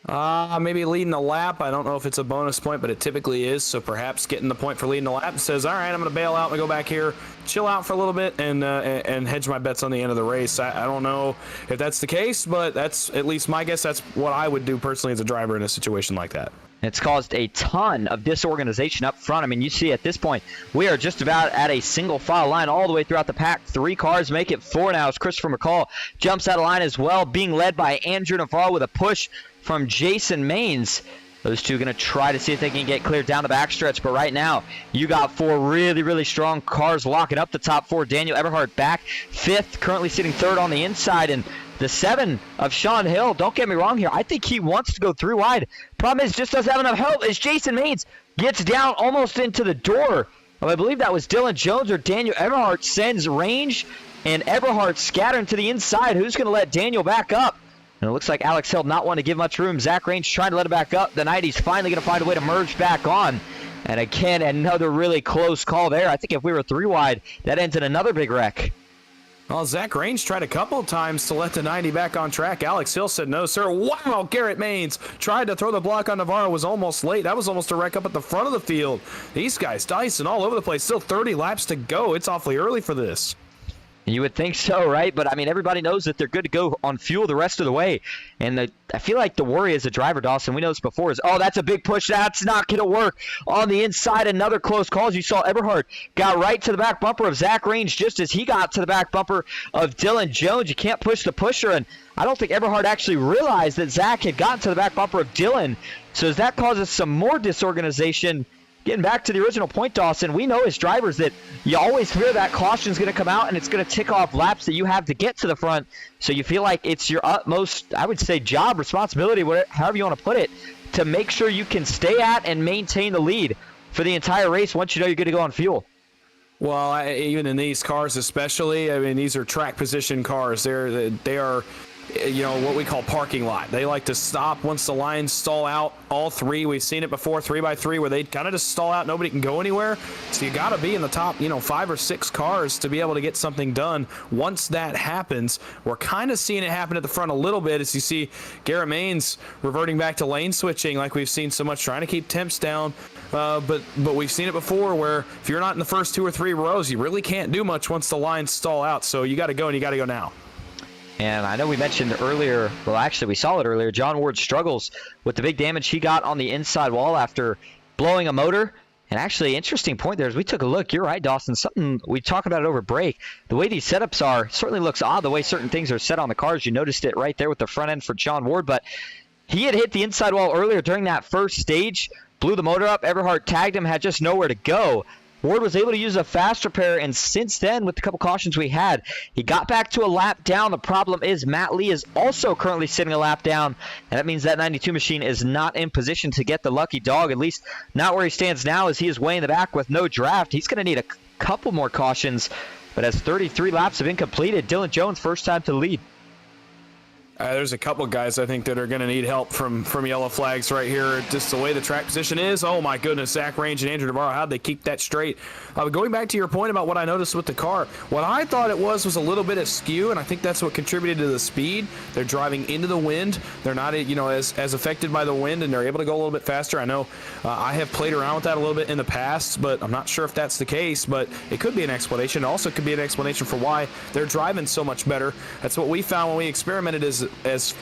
Maybe leading the lap. I don't know if it's a bonus point, but it typically is. So perhaps getting the point for leading the lap says, all right, I'm going to bail out and go back here, chill out for a little bit, and hedge my bets on the end of the race. I don't know if that's the case, but that's at least my guess. That's what I would do personally as a driver in a situation like that. It's caused a ton of disorganization up front. I mean, you see at this point, we are just about at a single file line all the way throughout the pack. 3 cars make it 4 now as Christopher McCall jumps out of line as well, being led by Andrew Navarro with a push from Jason Maines. Those two going to try to see if they can get cleared down the backstretch. But right now, you got 4 really, really strong cars locking up the top 4. Daniel Eberhardt back 5th, currently sitting 3rd on the inside. And the 7 of Sean Hill, don't get me wrong here, I think he wants to go 3 wide. Problem is, just doesn't have enough help as Jason Maines gets down almost into the door. I believe that was Dylan Jones or Daniel Eberhardt sends range, and Eberhardt scattering to the inside. Who's going to let Daniel back up? And it looks like Alex Hill not wanting to give much room. Zach Range trying to let it back up. The 90's finally going to find a way to merge back on. And again, another really close call there. I think if we were 3 wide, that ends in another big wreck. Well, Zach Range tried a couple of times to let the 90 back on track. Alex Hill said no, sir. Wow, Garrett Maines tried to throw the block on Navarro, was almost late. That was almost a wreck up at the front of the field. These guys, Dyson, all over the place. Still 30 laps to go. It's awfully early for this. You would think so, right? But, I mean, everybody knows that they're good to go on fuel the rest of the way. And I feel like the worry as a driver, Dawson, we know this before, is, oh, that's a big push. That's not going to work. On the inside, another close call. As you saw, Eberhardt got right to the back bumper of Zach Range just as he got to the back bumper of Dylan Jones. You can't push the pusher, and I don't think Eberhardt actually realized that Zach had gotten to the back bumper of Dylan. So as that causes some more disorganization, getting back to the original point, Dawson, we know as drivers that you always fear that caution is going to come out and it's going to tick off laps that you have to get to the front. So you feel like it's your utmost, I would say, job, responsibility, whatever, however you want to put it, to make sure you can stay at and maintain the lead for the entire race once you know you're going to go on fuel. Well, even in these cars especially, I mean, these are track position cars. They are, you know, what we call parking lot. They like to stop once the lines stall out. All 3, we've seen it before, 3x3, where they kind of just stall out. Nobody can go anywhere. So you got to be in the top, 5 or 6 cars to be able to get something done. Once that happens, we're kind of seeing it happen at the front a little bit as you see Garrett Maines reverting back to lane switching like we've seen so much, trying to keep temps down. But we've seen it before where if you're not in the first 2 or 3 rows, you really can't do much once the lines stall out. So you got to go, and you got to go now. And I know we mentioned earlier, well, actually we saw it earlier, John Ward struggles with the big damage he got on the inside wall after blowing a motor. And actually, interesting point there, as we took a look, you're right, Dawson, something we talked about it over break. The way these setups are certainly looks odd, the way certain things are set on the cars. You noticed it right there with the front end for John Ward, but he had hit the inside wall earlier during that first stage, blew the motor up, Eberhardt tagged him, had just nowhere to go. Ward was able to use a fast repair, and since then, with the couple cautions we had, he got back to a lap down. The problem is Matt Lee is also currently sitting a lap down, and that means that 92 machine is not in position to get the lucky dog, at least not where he stands now as he is way in the back with no draft. He's going to need a couple more cautions, but as 33 laps have been completed, Dylan Jones, first time to the lead. There's a couple guys I think that are going to need help from yellow flags right here. Just the way the track position is. Oh my goodness, Zach Range and Andrew Navarro, how'd they keep that straight? Going back to your point about what I noticed with the car, what I thought it was a little bit of skew, and I think that's what contributed to the speed. They're driving into the wind. They're not as affected by the wind, and they're able to go a little bit faster. I know I have played around with that a little bit in the past, but I'm not sure if that's the case, but it could be an explanation. It also could be an explanation for why they're driving so much better. That's what we found when we experimented as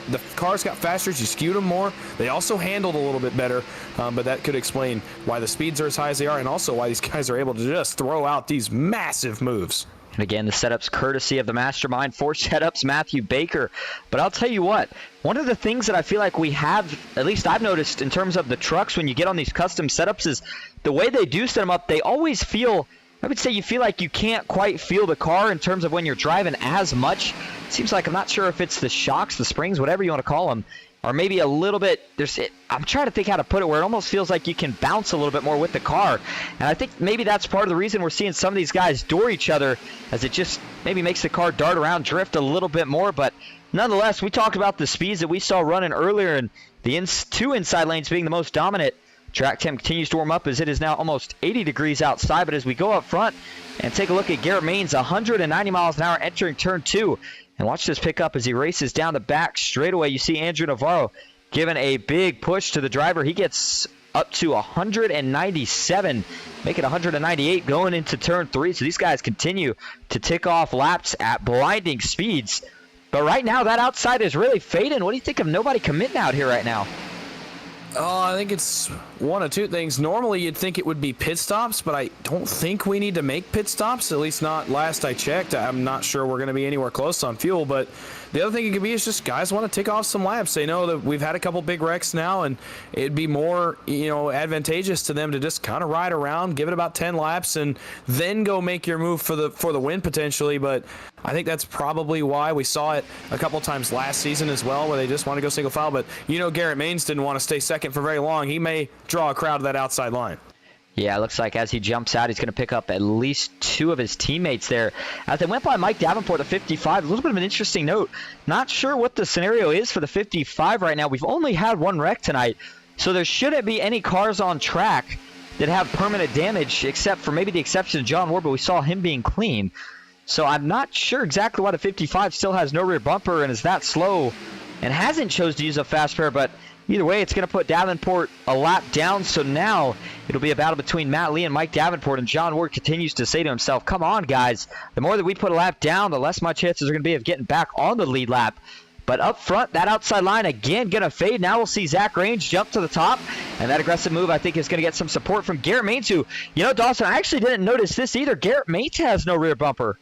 the cars got faster, you skewed them more. They also handled a little bit better, but that could explain why the speeds are as high as they are, and also why these guys are able to just throw out these massive moves. And again, the setup's courtesy of the mastermind for setups, Matthew Baker. But I'll tell you what, one of the things that I feel like we have, at least I've noticed in terms of the trucks when you get on these custom setups, is the way they do set them up, they always feel, I would say you feel like you can't quite feel the car in terms of when you're driving as much. It seems like, I'm not sure if it's the shocks, the springs, whatever you want to call them. are maybe a little bit, I'm trying to think how to put it, where it almost feels like you can bounce a little bit more with the car. And I think maybe that's part of the reason we're seeing some of these guys door each other, as it just maybe makes the car dart around, drift a little bit more. But nonetheless, we talked about the speeds that we saw running earlier, and the two inside lanes being the most dominant. Track temp continues to warm up as it is now almost 80 degrees outside. But as we go up front and take a look at Garrett Maines, 190 miles an hour entering turn 2. And watch this pick up as he races down the back straightaway. You see Andrew Navarro giving a big push to the driver. He gets up to 197, making 198 going into turn 3. So these guys continue to tick off laps at blinding speeds. But right now, that outside is really fading. What do you think of nobody committing out here right now? Oh, I think it's one of two things. Normally, you'd think it would be pit stops, but I don't think we need to make pit stops, at least not last I checked. I'm not sure we're going to be anywhere close on fuel, but the other thing it could be is just guys want to take off some laps. They know that we've had a couple big wrecks now, and it'd be more, advantageous to them to just kind of ride around, give it about 10 laps, and then go make your move for the win potentially. But I think that's probably why we saw it a couple times last season as well, where they just want to go single file. But Garrett Maines didn't want to stay second for very long. He may draw a crowd to that outside line. Yeah, it looks like as he jumps out, he's going to pick up at least 2 of his teammates there. As they went by Mike Davenport, the 55, a little bit of an interesting note. Not sure what the scenario is for the 55 right now. We've only had 1 wreck tonight, so there shouldn't be any cars on track that have permanent damage, except for maybe the exception of John Ward, but we saw him being clean. So I'm not sure exactly why the 55 still has no rear bumper and is that slow and hasn't chose to use a fast pair, but either way, it's going to put Davenport a lap down, so now it'll be a battle between Matt Lee and Mike Davenport, and John Ward continues to say to himself, come on, guys. The more that we put a lap down, the less my chances are going to be of getting back on the lead lap. But up front, that outside line, again, going to fade. Now we'll see Zach Range jump to the top, and that aggressive move, I think, is going to get some support from Garrett Maines, who, Dawson, I actually didn't notice this either. Garrett Maines has no rear bumper.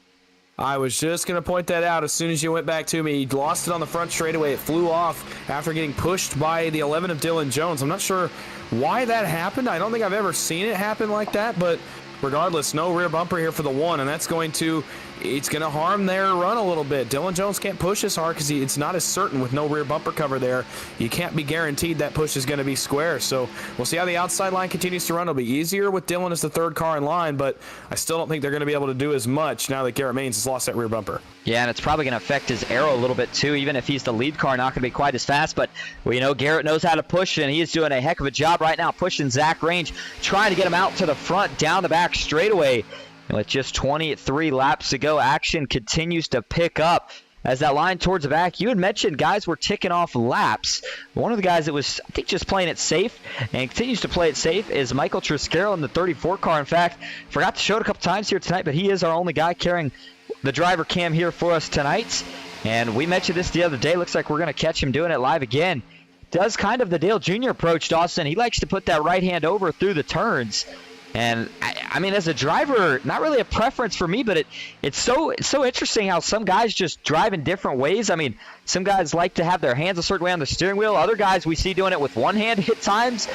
I was just going to point that out as soon as you went back to me. He lost it on the front straightaway. It flew off after getting pushed by the 11 of Dylan Jones. I'm not sure why that happened. I don't think I've ever seen it happen like that, but regardless, no rear bumper here for the 1, and that's going to harm their run a little bit. Dylan Jones can't push as hard because it's not as certain with no rear bumper cover there. You can't be guaranteed that push is going to be square. So we'll see how the outside line continues to run. It'll be easier with Dylan as the 3rd car in line, but I still don't think they're going to be able to do as much now that Garrett Maines has lost that rear bumper. Yeah, and it's probably going to affect his aero a little bit too. Even if he's the lead car, not going to be quite as fast. But Garrett knows how to push, and he is doing a heck of a job right now pushing Zach Range, trying to get him out to the front, down the back straightaway. And with just 23 laps to go, action continues to pick up as that line towards the back. You had mentioned guys were ticking off laps. One of the guys that was, I think, just playing it safe and continues to play it safe is Michael Triscaro in the 34 car. In fact, forgot to show it a couple times here tonight, but he is our only guy carrying the driver cam here for us tonight. And we mentioned this the other day. Looks like we're going to catch him doing it live again. Does kind of the Dale Jr. approach, Dawson. He likes to put that right hand over through the turns. And, I mean, as a driver, not really a preference for me, but it's so interesting how some guys just drive in different ways. I mean, some guys like to have their hands a certain way on the steering wheel. Other guys we see doing it with one hand at times.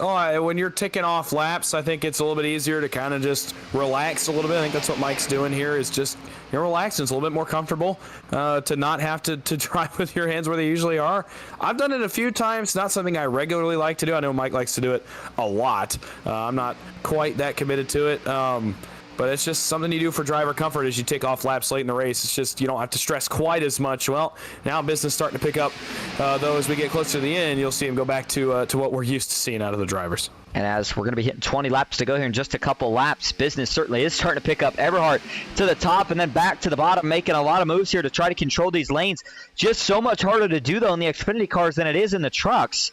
Oh, when you're ticking off laps, I think it's a little bit easier to kind of just relax a little bit. I think that's what Mike's doing here, is just relaxing. It's a little bit more comfortable to not have to drive with your hands where they usually are. I've done it a few times. Not something I regularly like to do. I know Mike likes to do it a lot. I'm not quite that committed to it. But it's just something you do for driver comfort as you take off laps late in the race. It's just you don't have to stress quite as much. Well, now business starting to pick up, though, as we get closer to the end, you'll see him go back to what we're used to seeing out of the drivers. And as we're going to be hitting 20 laps to go here in just a couple laps, business certainly is starting to pick up. Eberhardt to the top and then back to the bottom, making a lot of moves here to try to control these lanes. Just so much harder to do, though, in the Xfinity cars than it is in the trucks.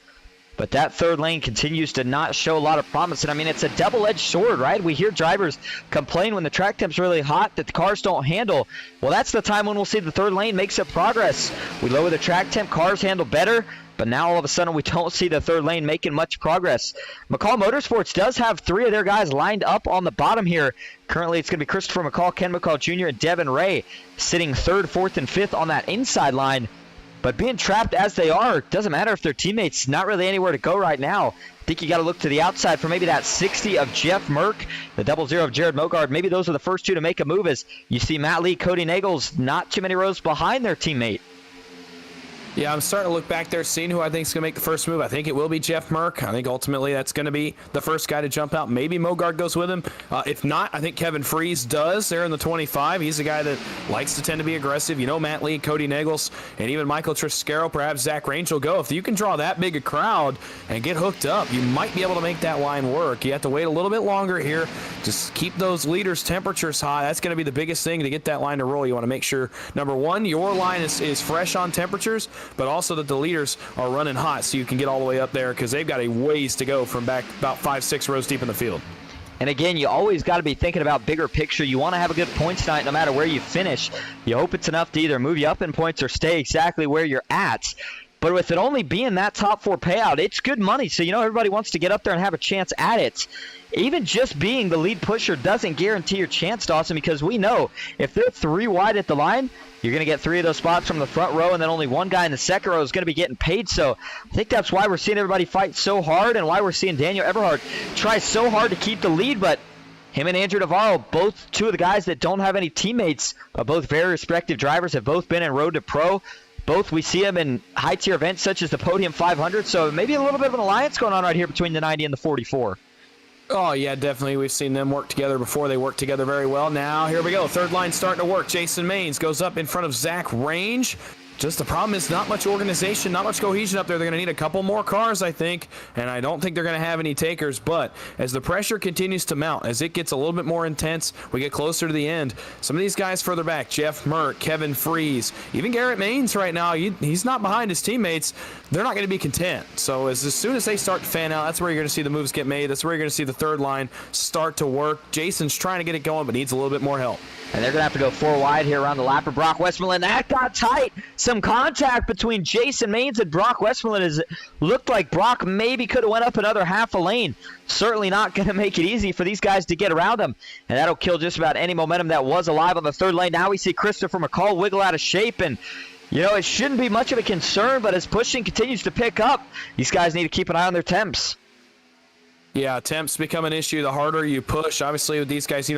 But that 3rd lane continues to not show a lot of promise. And, I mean, it's a double-edged sword, right? We hear drivers complain when the track temp's really hot that the cars don't handle. Well, that's the time when we'll see the 3rd lane make some progress. We lower the track temp, cars handle better. But now all of a sudden we don't see the 3rd lane making much progress. McCall Motorsports does have 3 of their guys lined up on the bottom here. Currently it's going to be Christopher McCall, Ken McCall Jr., and Devin Ray sitting 3rd, 4th, and 5th on that inside line. But being trapped as they are, doesn't matter if their teammates not really anywhere to go right now. I think you got to look to the outside for maybe that 60 of Jeff Merck, the 00 of Jared Mogard. Maybe those are the first 2 to make a move as you see Matt Lee, Cody Nagels, not too many rows behind their teammate. Yeah, I'm starting to look back there, seeing who I think is going to make the first move. I think it will be Jeff Merck. I think ultimately that's going to be the first guy to jump out. Maybe Mogard goes with him. If not, I think Kevin Freeze does there in the 25. He's a guy that likes to tend to be aggressive. You know, Matt Lee, Cody Nagels, and even Michael Triscaro, perhaps Zach Range will go. If you can draw that big a crowd and get hooked up, you might be able to make that line work. You have to wait a little bit longer here. Just keep those leaders' temperatures high. That's going to be the biggest thing to get that line to roll. You want to make sure, number one, your line is fresh on temperatures, but also that the leaders are running hot so you can get all the way up there, because they've got a ways to go from back about 5-6 rows deep in the field. And again, you always got to be thinking about bigger picture. You want to have a good points night no matter where you finish. You hope it's enough to either move you up in points or stay exactly where you're at. But with it only being that top 4 payout, it's good money. So, everybody wants to get up there and have a chance at it. Even just being the lead pusher doesn't guarantee your chance, Dawson, because we know if they're 3 wide at the line, you're going to get 3 of those spots from the front row, and then only 1 guy in the second row is going to be getting paid. So I think that's why we're seeing everybody fight so hard and why we're seeing Daniel Eberhard try so hard to keep the lead. But him and Andrew Navarro, both 2 of the guys that don't have any teammates, both very respective drivers, have both been in Road to Pro. Both we see them in high-tier events such as the Podium 500. So maybe a little bit of an alliance going on right here between the 90 and the 44. Oh, yeah, definitely. We've seen them work together before. They work together very well. Now, here we go. Third line starting to work. Jason Maines goes up in front of Zach Range. Just the problem is not much organization, not much cohesion up there. They're going to need a couple more cars, I think, and I don't think they're going to have any takers. But as the pressure continues to mount, as it gets a little bit more intense, we get closer to the end. Some of these guys further back, Jeff Merck, Kevin Freeze, even Garrett Maines right now, he's not behind his teammates. They're not going to be content. So as soon as they start to fan out, that's where you're going to see the moves get made. That's where you're going to see the third line start to work. Jason's trying to get it going, but needs a little bit more help. And they're going to have to go 4 wide here around the lap of Brock Westmoreland. That got tight. Some contact between Jason Maines and Brock Westmoreland. As it looked like Brock maybe could have went up another half a lane. Certainly not going to make it easy for these guys to get around him. And that'll kill just about any momentum that was alive on the third lane. Now we see Christopher McCall wiggle out of shape. And, it shouldn't be much of a concern. But as pushing continues to pick up, these guys need to keep an eye on their temps. Yeah, temps become an issue the harder you push. Obviously, with these guys,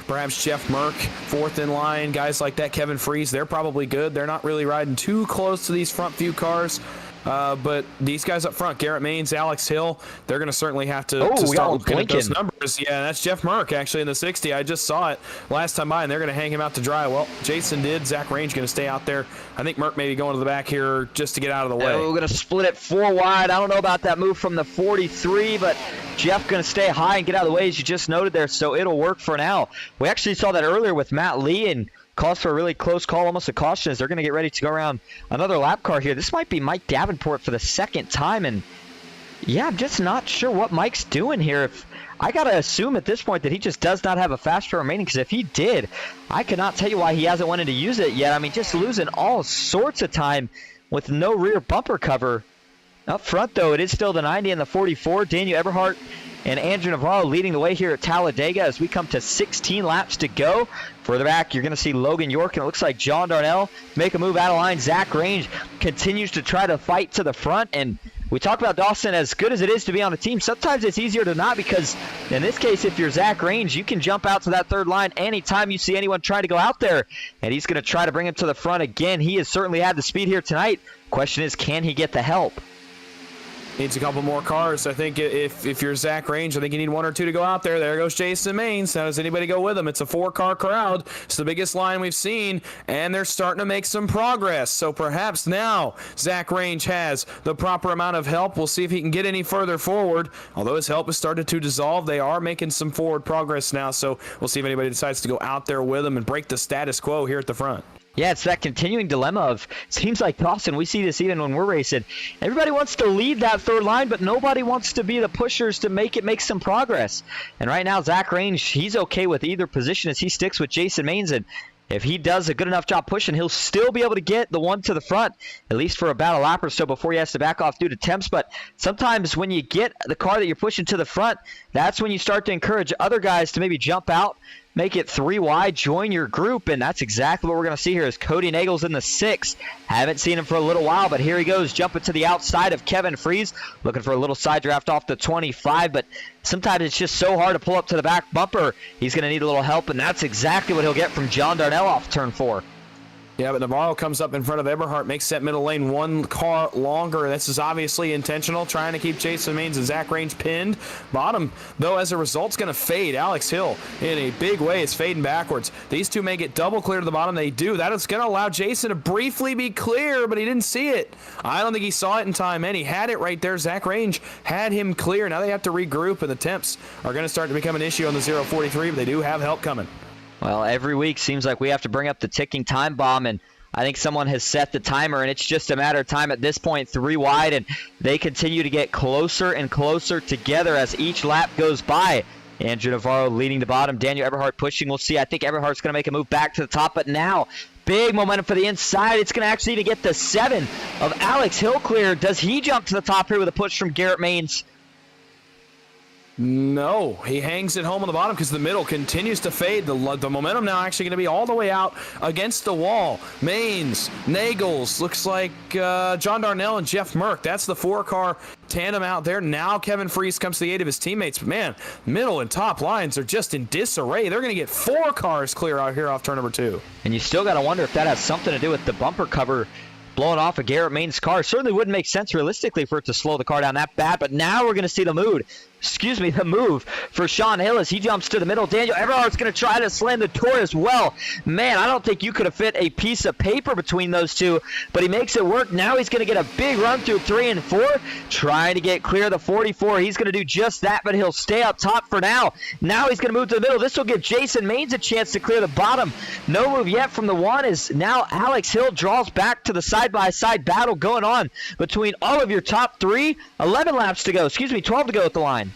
perhaps Jeff Merck, 4th in line, guys like that, Kevin Freeze, they're probably good. They're not really riding too close to these front few cars. But these guys up front, Garrett Maines, Alex Hill, they're going to certainly have to start looking at those numbers. Yeah, that's Jeff Merck, actually, in the 60. I just saw it last time by, and they're going to hang him out to dry. Well, Jason did. Zach Range going to stay out there. I think Merck may be going to the back here just to get out of the way. We're going to split it 4 wide. I don't know about that move from the 43, but Jeff going to stay high and get out of the way, as you just noted there, so it'll work for now. We actually saw that earlier with Matt Lee, and calls for a really close call, almost a caution, as they're going to get ready to go around another lap car here. This might be Mike Davenport for the 2nd time, and yeah, I'm just not sure what Mike's doing here. I got to assume at this point that he just does not have a fast car remaining, because if he did, I could not tell you why he hasn't wanted to use it yet. I mean, just losing all sorts of time with no rear bumper cover. Up front, though, it is still the 90 and the 44. Daniel Eberhard and Andrew Navarro leading the way here at Talladega as we come to 16 laps to go. Further back, you're going to see Logan York, and it looks like John Darnell make a move out of line. Zach Range continues to try to fight to the front, and we talk about Dawson, as good as it is to be on a team, sometimes it's easier to not, because in this case, if you're Zach Range, you can jump out to that third line anytime you see anyone trying to go out there, and he's going to try to bring him to the front again. He has certainly had the speed here tonight. Question is, can he get the help? Needs a couple more cars. I think if you're Zach Range, I think you need 1 or 2 to go out there. There goes Jason Maines. How does anybody go with him? It's a 4-car crowd. It's the biggest line we've seen, and they're starting to make some progress. So perhaps now Zach Range has the proper amount of help. We'll see if he can get any further forward. Although his help has started to dissolve, they are making some forward progress now. So we'll see if anybody decides to go out there with him and break the status quo here at the front. Yeah, it's that continuing dilemma of, seems like Dawson, we see this even when we're racing. Everybody wants to lead that third line, but nobody wants to be the pushers to make some progress. And right now, Zach Range, he's okay with either position as he sticks with Jason Maines. And if he does a good enough job pushing, he'll still be able to get the one to the front, at least for about a lap or so before he has to back off due to temps. But sometimes when you get the car that you're pushing to the front, that's when you start to encourage other guys to maybe jump out, make it 3 wide, join your group, and that's exactly what we're going to see here is Cody Nagels in the 6. Haven't seen him for a little while, but here he goes, jumping to the outside of Kevin Freeze, looking for a little side draft off the 25, but sometimes it's just so hard to pull up to the back bumper. He's going to need a little help, and that's exactly what he'll get from John Darnell off turn 4. Yeah, but Navarro comes up in front of Eberhardt, makes that middle lane one car longer. This is obviously intentional, trying to keep Jason Maines and Zach Range pinned. Bottom, though, as a result, is going to fade. Alex Hill, in a big way, is fading backwards. These two may get double clear to the bottom. They do. That is going to allow Jason to briefly be clear, but he didn't see it. I don't think he saw it in time, and he had it right there. Zach Range had him clear. Now they have to regroup, and the temps are going to start to become an issue on the 043, but they do have help coming. Well, every week seems like we have to bring up the ticking time bomb, and I think someone has set the timer, and it's just a matter of time at this point, 3 wide, and they continue to get closer and closer together as each lap goes by. Andrew Navarro leading the bottom, Daniel Eberhardt pushing. We'll see. I think Eberhardt's going to make a move back to the top, but now big momentum for the inside. It's going to actually even get the 7 of Alex Hill clear. Does he jump to the top here with a push from Garrett Maines? No, he hangs it home on the bottom because the middle continues to fade. The momentum now actually going to be all the way out against the wall. Maines, Nagels, looks like John Darnell and Jeff Merck. That's the 4-car tandem out there. Now Kevin Freese comes to the aid of his teammates. But man, middle and top lines are just in disarray. They're going to get 4 cars clear out here off turn number 2. And you still got to wonder if that has something to do with the bumper cover blowing off of Garrett Maines' car. Certainly wouldn't make sense realistically for it to slow the car down that bad, but now we're going to see the move for Sean Hill as he jumps to the middle. Daniel Eberhardt's going to try to slam the door as well. Man, I don't think you could have fit a piece of paper between those two, but he makes it work. Now he's going to get a big run through 3 and 4, trying to get clear of the 44. He's going to do just that, but he'll stay up top for now. Now he's going to move to the middle. This will give Jason Maines a chance to clear the bottom. No move yet from the 1 as now Alex Hill draws back to the side-by-side battle going on between all of your top 3. 11 laps to go. 12 to go at the line.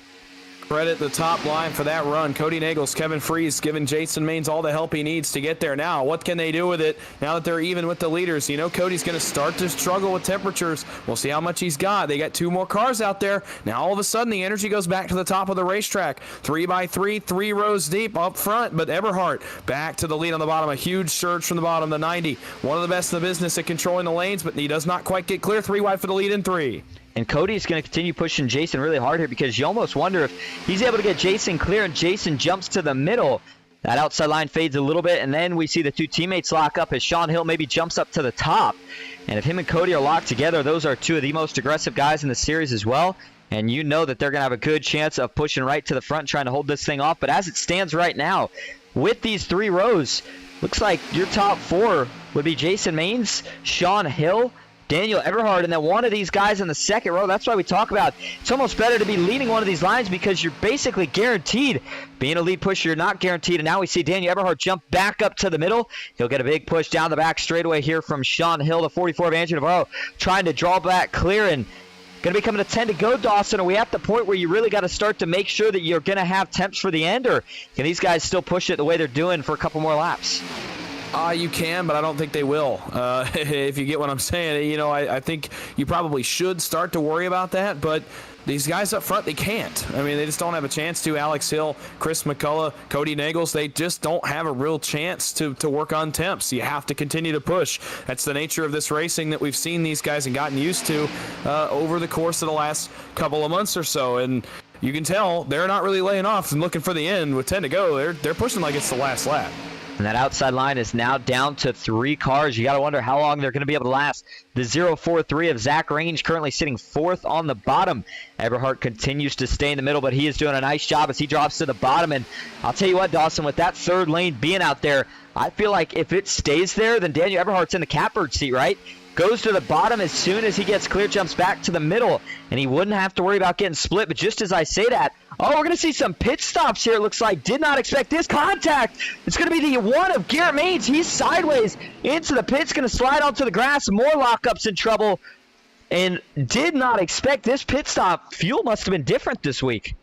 Credit the top line for that run. Cody Nagels, Kevin Freese giving Jason Maines all the help he needs to get there. Now, what can they do with it now that they're even with the leaders? You know, Cody's going to start to struggle with temperatures. We'll see how much he's got. They got 2 more cars out there. Now, all of a sudden, the energy goes back to the top of the racetrack. 3x3, 3 rows deep up front, but Eberhardt back to the lead on the bottom. A huge surge from the bottom, the 90. One of the best in the business at controlling the lanes, but he does not quite get clear. 3 wide for the lead in 3. And Cody's going to continue pushing Jason really hard here because you almost wonder if he's able to get Jason clear and Jason jumps to the middle. That outside line fades a little bit, and then we see the 2 teammates lock up as Sean Hill maybe jumps up to the top. And if him and Cody are locked together, those are 2 of the most aggressive guys in the series as well. And you know that they're going to have a good chance of pushing right to the front, trying to hold this thing off. But as it stands right now, with these 3 rows, looks like your top 4 would be Jason Maines, Sean Hill, Daniel Eberhardt, and then one of these guys in the second row. That's why we talk about it's almost better to be leading one of these lines because you're basically guaranteed. Being a lead pusher, you're not guaranteed. And now we see Daniel Eberhardt jump back up to the middle. He'll get a big push down the back straightaway here from Sean Hill, the 44 of Andrew Navarro, trying to draw back clear and going to be coming to 10 to go, Dawson. Are we at the point where you really got to start to make sure that you're going to have temps for the end, or can these guys still push it the way they're doing for a couple more laps? You can, but I don't think they will. If you get what I'm saying, you know, I think you probably should start to worry about that, but these guys up front, they can't. I mean, they just don't have a chance to. Alex Hill, Chris McCullough, Cody Nagels, they just don't have a real chance to work on temps. You have to continue to push. That's the nature of this racing that we've seen these guys and gotten used to over the course of the last couple of months or so, and you can tell they're not really laying off and looking for the end with 10 to go. They're pushing like it's the last lap. And that outside line is now down to 3 cars. You got to wonder how long they're going to be able to last. The 043 of Zach Range currently sitting 4th on the bottom. Eberhardt continues to stay in the middle, but he is doing a nice job as he drops to the bottom. And I'll tell you what, Dawson, with that 3rd lane being out there, I feel like if it stays there, then Daniel Eberhardt's in the catbird seat, right? Goes to the bottom as soon as he gets clear, jumps back to the middle, and he wouldn't have to worry about getting split. But just as I say that, we're going to see some pit stops here, it looks like. Did not expect this contact. It's going to be the 1 of Garrett Maines. He's sideways into the pits, going to slide onto the grass. More lockups in trouble, and did not expect this pit stop. Fuel must have been different this week.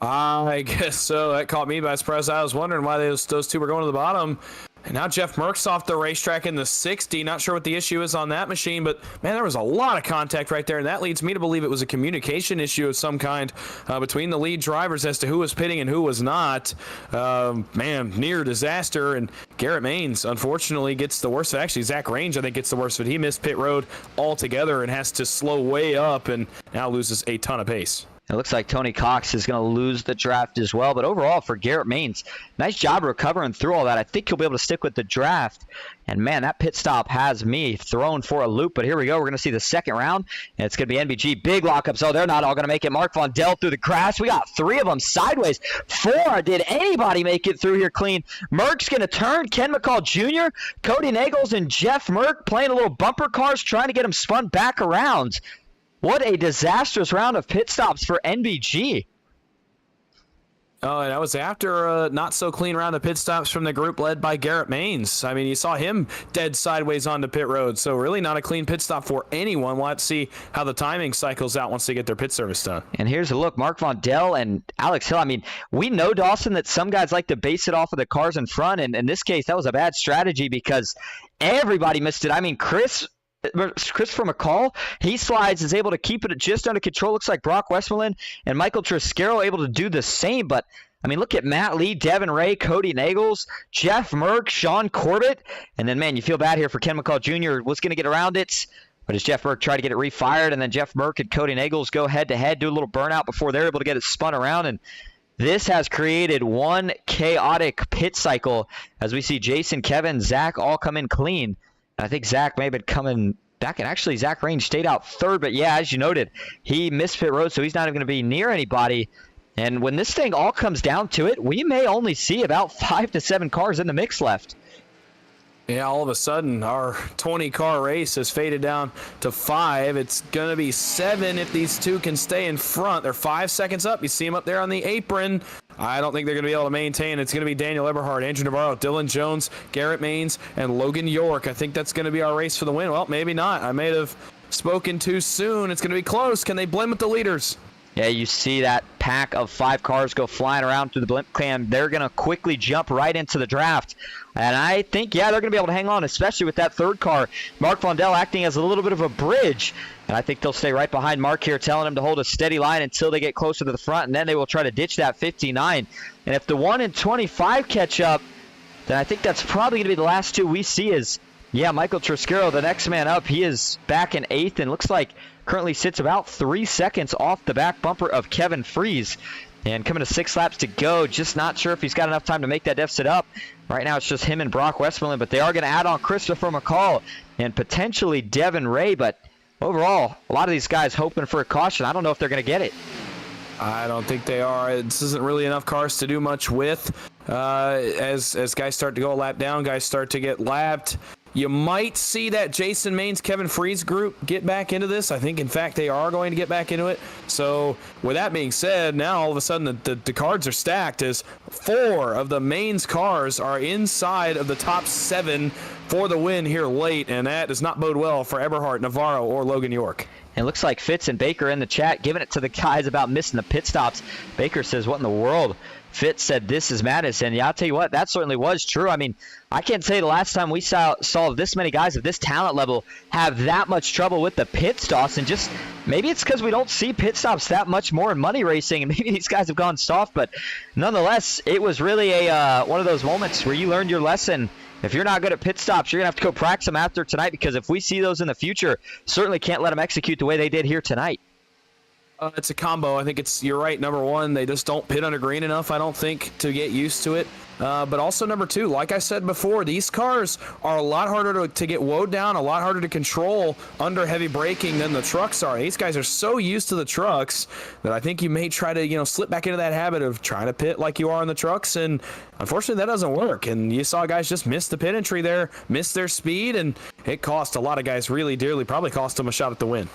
I guess so. That caught me by surprise. I was wondering why those 2 were going to the bottom. And now Jeff Merck's off the racetrack in the 60. Not sure what the issue is on that machine, but, man, there was a lot of contact right there, and that leads me to believe it was a communication issue of some kind between the lead drivers as to who was pitting and who was not. Man, near disaster, and Garrett Maines, unfortunately, gets the worst of it. Actually, Zach Range, I think, gets the worst of it. He missed pit road altogether and has to slow way up and now loses a ton of pace. It looks like Tony Cox is going to lose the draft as well. But overall, for Garrett Maines, nice job recovering through all that. I think he'll be able to stick with the draft. And, man, that pit stop has me thrown for a loop. But here we go. We're going to see the second round. And it's going to be NBG. Big lockups. Oh, they're not all going to make it. Mark Vondell through the grass. We got 3 of them sideways. 4. Did anybody make it through here clean? Merck's going to turn. Ken McCall Jr., Cody Nagels, and Jeff Merck playing a little bumper cars, trying to get him spun back around. What a disastrous round of pit stops for NBG. Oh, and that was after a not-so-clean round of pit stops from the group led by Garrett Maines. I mean, you saw him dead sideways onto pit road, so really not a clean pit stop for anyone. We'll have to see how the timing cycles out once they get their pit service done. And here's a look. Mark Vondell and Alex Hill. I mean, we know, Dawson, that some guys like to base it off of the cars in front, and in this case, that was a bad strategy because everybody missed it. I mean, Christopher McCall, he slides, is able to keep it just under control. Looks like Brock Westmoreland and Michael Triscaro able to do the same. But, I mean, look at Matt Lee, Devin Ray, Cody Nagels, Jeff Merck, Sean Corbett. And then, man, you feel bad here for Ken McCall Jr. Was going to get around it. But as Jeff Merck tried to get it refired, and then Jeff Merck and Cody Nagels go head-to-head, do a little burnout before they're able to get it spun around. And this has created one chaotic pit cycle as we see Jason, Kevin, Zach all come in clean. I think Zach may have been coming back, and actually Zach Range stayed out third, but yeah, as you noted, he missed pit road, so he's not even going to be near anybody. And when this thing all comes down to it, we may only see about 5 to 7 cars in the mix left. Yeah, all of a sudden, our 20-car race has faded down to 5. It's going to be 7 if these two can stay in front. They're 5 seconds up. You see them up there on the apron. I don't think they're going to be able to maintain. It's going to be Daniel Eberhard, Andrew Navarro, Dylan Jones, Garrett Maines, and Logan York. I think that's going to be our race for the win. Well, maybe not. I may have spoken too soon. It's going to be close. Can they blend with the leaders? Yeah, you see that pack of 5 cars go flying around through the blimp cam. They're going to quickly jump right into the draft. And I think, yeah, they're going to be able to hang on, especially with that third car. Mark Vondell acting as a little bit of a bridge. And I think they'll stay right behind Mark here, telling him to hold a steady line until they get closer to the front. And then they will try to ditch that 59. And if the 1 and 25 catch up, then I think that's probably going to be the last 2 we see is, yeah, Michael Triscaro, the next man up. He is back in 8th and looks like currently sits about 3 seconds off the back bumper of Kevin Freeze. And coming to 6 laps to go, just not sure if he's got enough time to make that deficit up. Right now it's just him and Brock Westmoreland, but they are going to add on Christopher McCall and potentially Devin Ray. But overall, a lot of these guys hoping for a caution. I don't know if they're going to get it. I don't think they are. This isn't really enough cars to do much with. As guys start to go a lap down, guys start to get lapped. You might see that Jason Maines, Kevin Freeze group get back into this. I think, in fact, they are going to get back into it. So, with that being said, now all of a sudden the cards are stacked as 4 of the Maines cars are inside of the top 7 for the win here late, and that does not bode well for Eberhard, Navarro, or Logan York. It looks like Fitz and Baker in the chat giving it to the guys about missing the pit stops. Baker says, what in the world? Fitz said, this is madness. And yeah, I'll tell you what, that certainly was true. I mean, I can't say the last time we saw this many guys of this talent level have that much trouble with the pit stops. And just maybe it's because we don't see pit stops that much more in money racing. And maybe these guys have gone soft. But nonetheless, it was really a one of those moments where you learned your lesson. If you're not good at pit stops, you're going to have to go practice them after tonight, because if we see those in the future, certainly can't let them execute the way they did here tonight. It's a combo. I think you're right. Number 1, they just don't pit under green enough, I don't think, to get used to it. But also number 2, like I said before, these cars are a lot harder to get woed down, a lot harder to control under heavy braking than the trucks are. These guys are so used to the trucks that I think you may try to, slip back into that habit of trying to pit like you are in the trucks, and unfortunately that doesn't work. And you saw guys just miss the pit entry there, miss their speed, and it cost a lot of guys really dearly, probably cost them a shot at the win.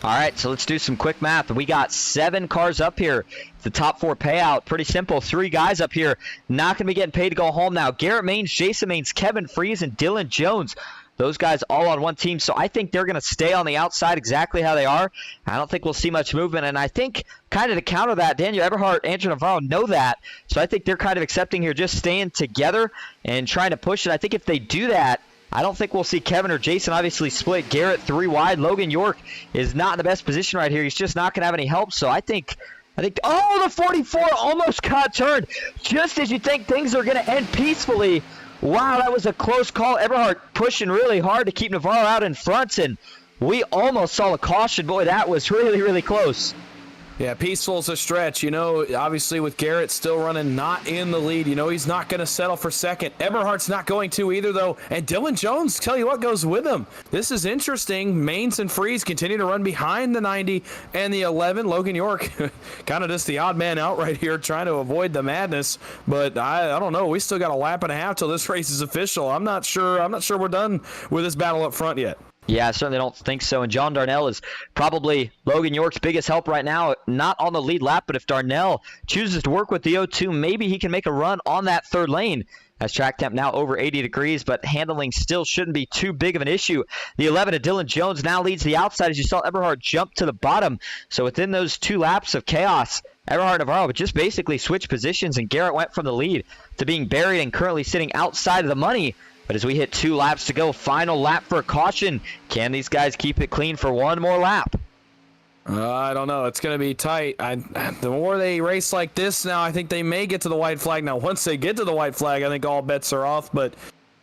All right, so let's do some quick math. We got 7 cars up here. The top 4 payout, pretty simple. 3 guys up here not going to be getting paid to go home now. Garrett Maines, Jason Maines, Kevin Freeze, and Dylan Jones. Those guys all on one team, so I think they're going to stay on the outside exactly how they are. I don't think we'll see much movement, and I think kind of to counter that, Daniel Eberhard, Andrew Navarro know that, so I think they're kind of accepting here, just staying together and trying to push it. I think if they do that, I don't think we'll see Kevin or Jason obviously split. Garrett 3 wide. Logan York is not in the best position right here. He's just not going to have any help. So I think, oh, the 44 almost got turned. Just as you think things are going to end peacefully. Wow, that was a close call. Eberhard pushing really hard to keep Navarro out in front, and we almost saw a caution. Boy, that was really, really close. Yeah, peaceful's a stretch. You know, obviously with Garrett still running not in the lead, you know he's not going to settle for second. Eberhardt's not going to either, though. And Dylan Jones, tell you what, goes with him. This is interesting. Maines and Freeze continue to run behind the 90 and the 11. Logan York, kind of just the odd man out right here, trying to avoid the madness. But I don't know. We still got a lap and a half till this race is official. I'm not sure we're done with this battle up front yet. Yeah, I certainly don't think so. And John Darnell is probably Logan York's biggest help right now. Not on the lead lap, but if Darnell chooses to work with the 0-2, maybe he can make a run on that third lane. As track temp now over 80 degrees, but handling still shouldn't be too big of an issue. The 11 of Dylan Jones now leads the outside as you saw Eberhardt jump to the bottom. So within those 2 laps of chaos, Eberhardt and Navarro just basically switched positions, and Garrett went from the lead to being buried and currently sitting outside of the money. But as we hit 2 laps to go, final lap for caution. Can these guys keep it clean for one more lap? I don't know. It's going to be tight. The more they race like this now, I think they may get to the white flag. Now, once they get to the white flag, I think all bets are off. But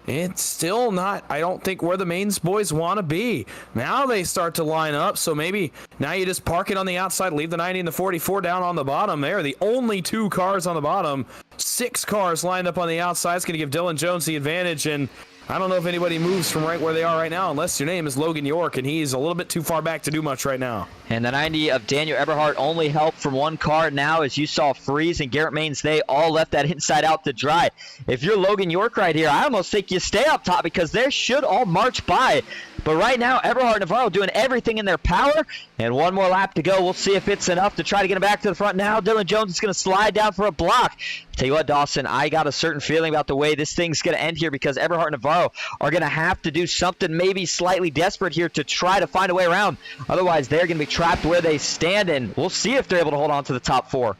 it's still not, I don't think, where the Maines boys want to be. Now they start to line up. So maybe now you just park it on the outside, leave the 90 and the 44 down on the bottom. They're the only 2 cars on the bottom. 6 cars lined up on the outside. It's going to give Dylan Jones the advantage. And I don't know if anybody moves from right where they are right now unless your name is Logan York, and he's a little bit too far back to do much right now. And the 90 of Daniel Eberhardt only help from 1 car now, as you saw Freeze and Garrett Maines, they all left that inside out to dry. If you're Logan York right here, I almost think you stay up top because they should all march by. But right now, Eberhardt and Navarro doing everything in their power, and 1 more lap to go. We'll see if it's enough to try to get him back to the front now. Dylan Jones is going to slide down for a block. Tell you what, Dawson, I got a certain feeling about the way this thing's going to end here because Eberhardt and Navarro are going to have to do something maybe slightly desperate here to try to find a way around. Otherwise, they're going to be trapped where they stand, and we'll see if they're able to hold on to the top 4.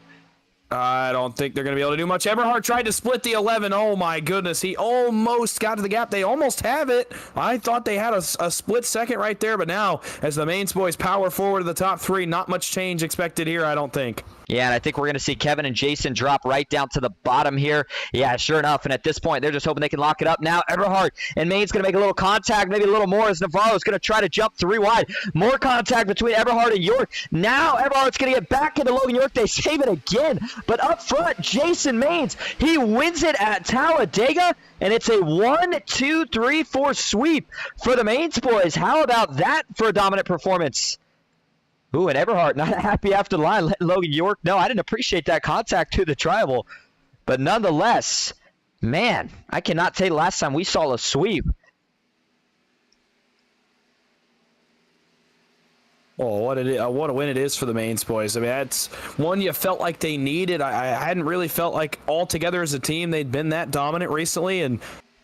I don't think they're going to be able to do much. Eberhardt tried to split the 11. Oh, my goodness. He almost got to the gap. They almost have it. I thought they had a split second right there, but now as the Maines boys power forward to the top 3, not much change expected here, I don't think. Yeah, and I think we're going to see Kevin and Jason drop right down to the bottom here. Yeah, sure enough, and at this point, they're just hoping they can lock it up. Now, Eberhardt and Maine's going to make a little contact, maybe a little more, as Navarro's going to try to jump 3 wide. More contact between Eberhardt and York. Now, Eberhardt's going to get back into Logan York. They save it again, but up front, Jason Maines, he wins it at Talladega, and it's a 1-2-3-4 sweep for the Maines boys. How about that for a dominant performance? Ooh, and Eberhardt not happy after the line, letting Logan York know. I didn't appreciate that contact to the tribal. But nonetheless, man, I cannot tell you the last time we saw a sweep. Oh, what a win it is for the Maines boys. I mean, that's one you felt like they needed. I hadn't really felt like all together as a team they'd been that dominant recently, and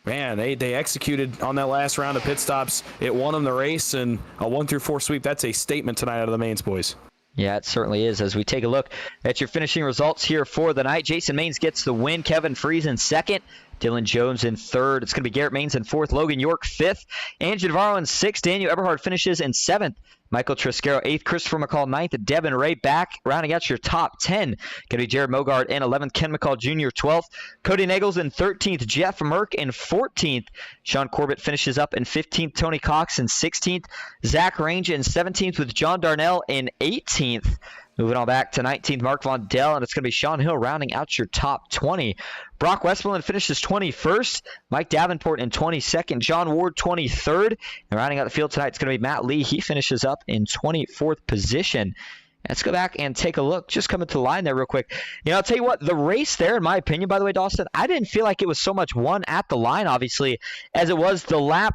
man, they executed on that last round of pit stops. It won them the race, and a 1-4 sweep, that's a statement tonight out of the Maines boys. Yeah, it certainly is. As we take a look at your finishing results here for the night, Jason Maines gets the win. Kevin Freeze in second. Dylan Jones in third. It's going to be Garrett Maines in fourth. Logan York fifth. Andrew Navarro in sixth. Daniel Eberhardt finishes in seventh. Michael Triscaro eighth. Christopher McCall ninth. Devin Ray back rounding out your top 10. Going to be Jared Mogard in 11th. Ken McCall Jr. 12th. Cody Nagels in 13th. Jeff Merck in 14th. Sean Corbett finishes up in 15th. Tony Cox in 16th. Zach Range in 17th with John Darnell in 18th. Moving on back to 19th, Mark Von Dell, and it's going to be Sean Hill rounding out your top 20. Brock Westmoreland finishes 21st. Mike Davenport in 22nd. John Ward 23rd. And rounding out the field tonight, it's going to be Matt Lee. He finishes up in 24th position. Let's go back and take a look. Just coming to the line there real quick. You know, I'll tell you what, the race there, in my opinion, by the way, Dawson, I didn't feel like it was so much won at the line, obviously, as it was the lap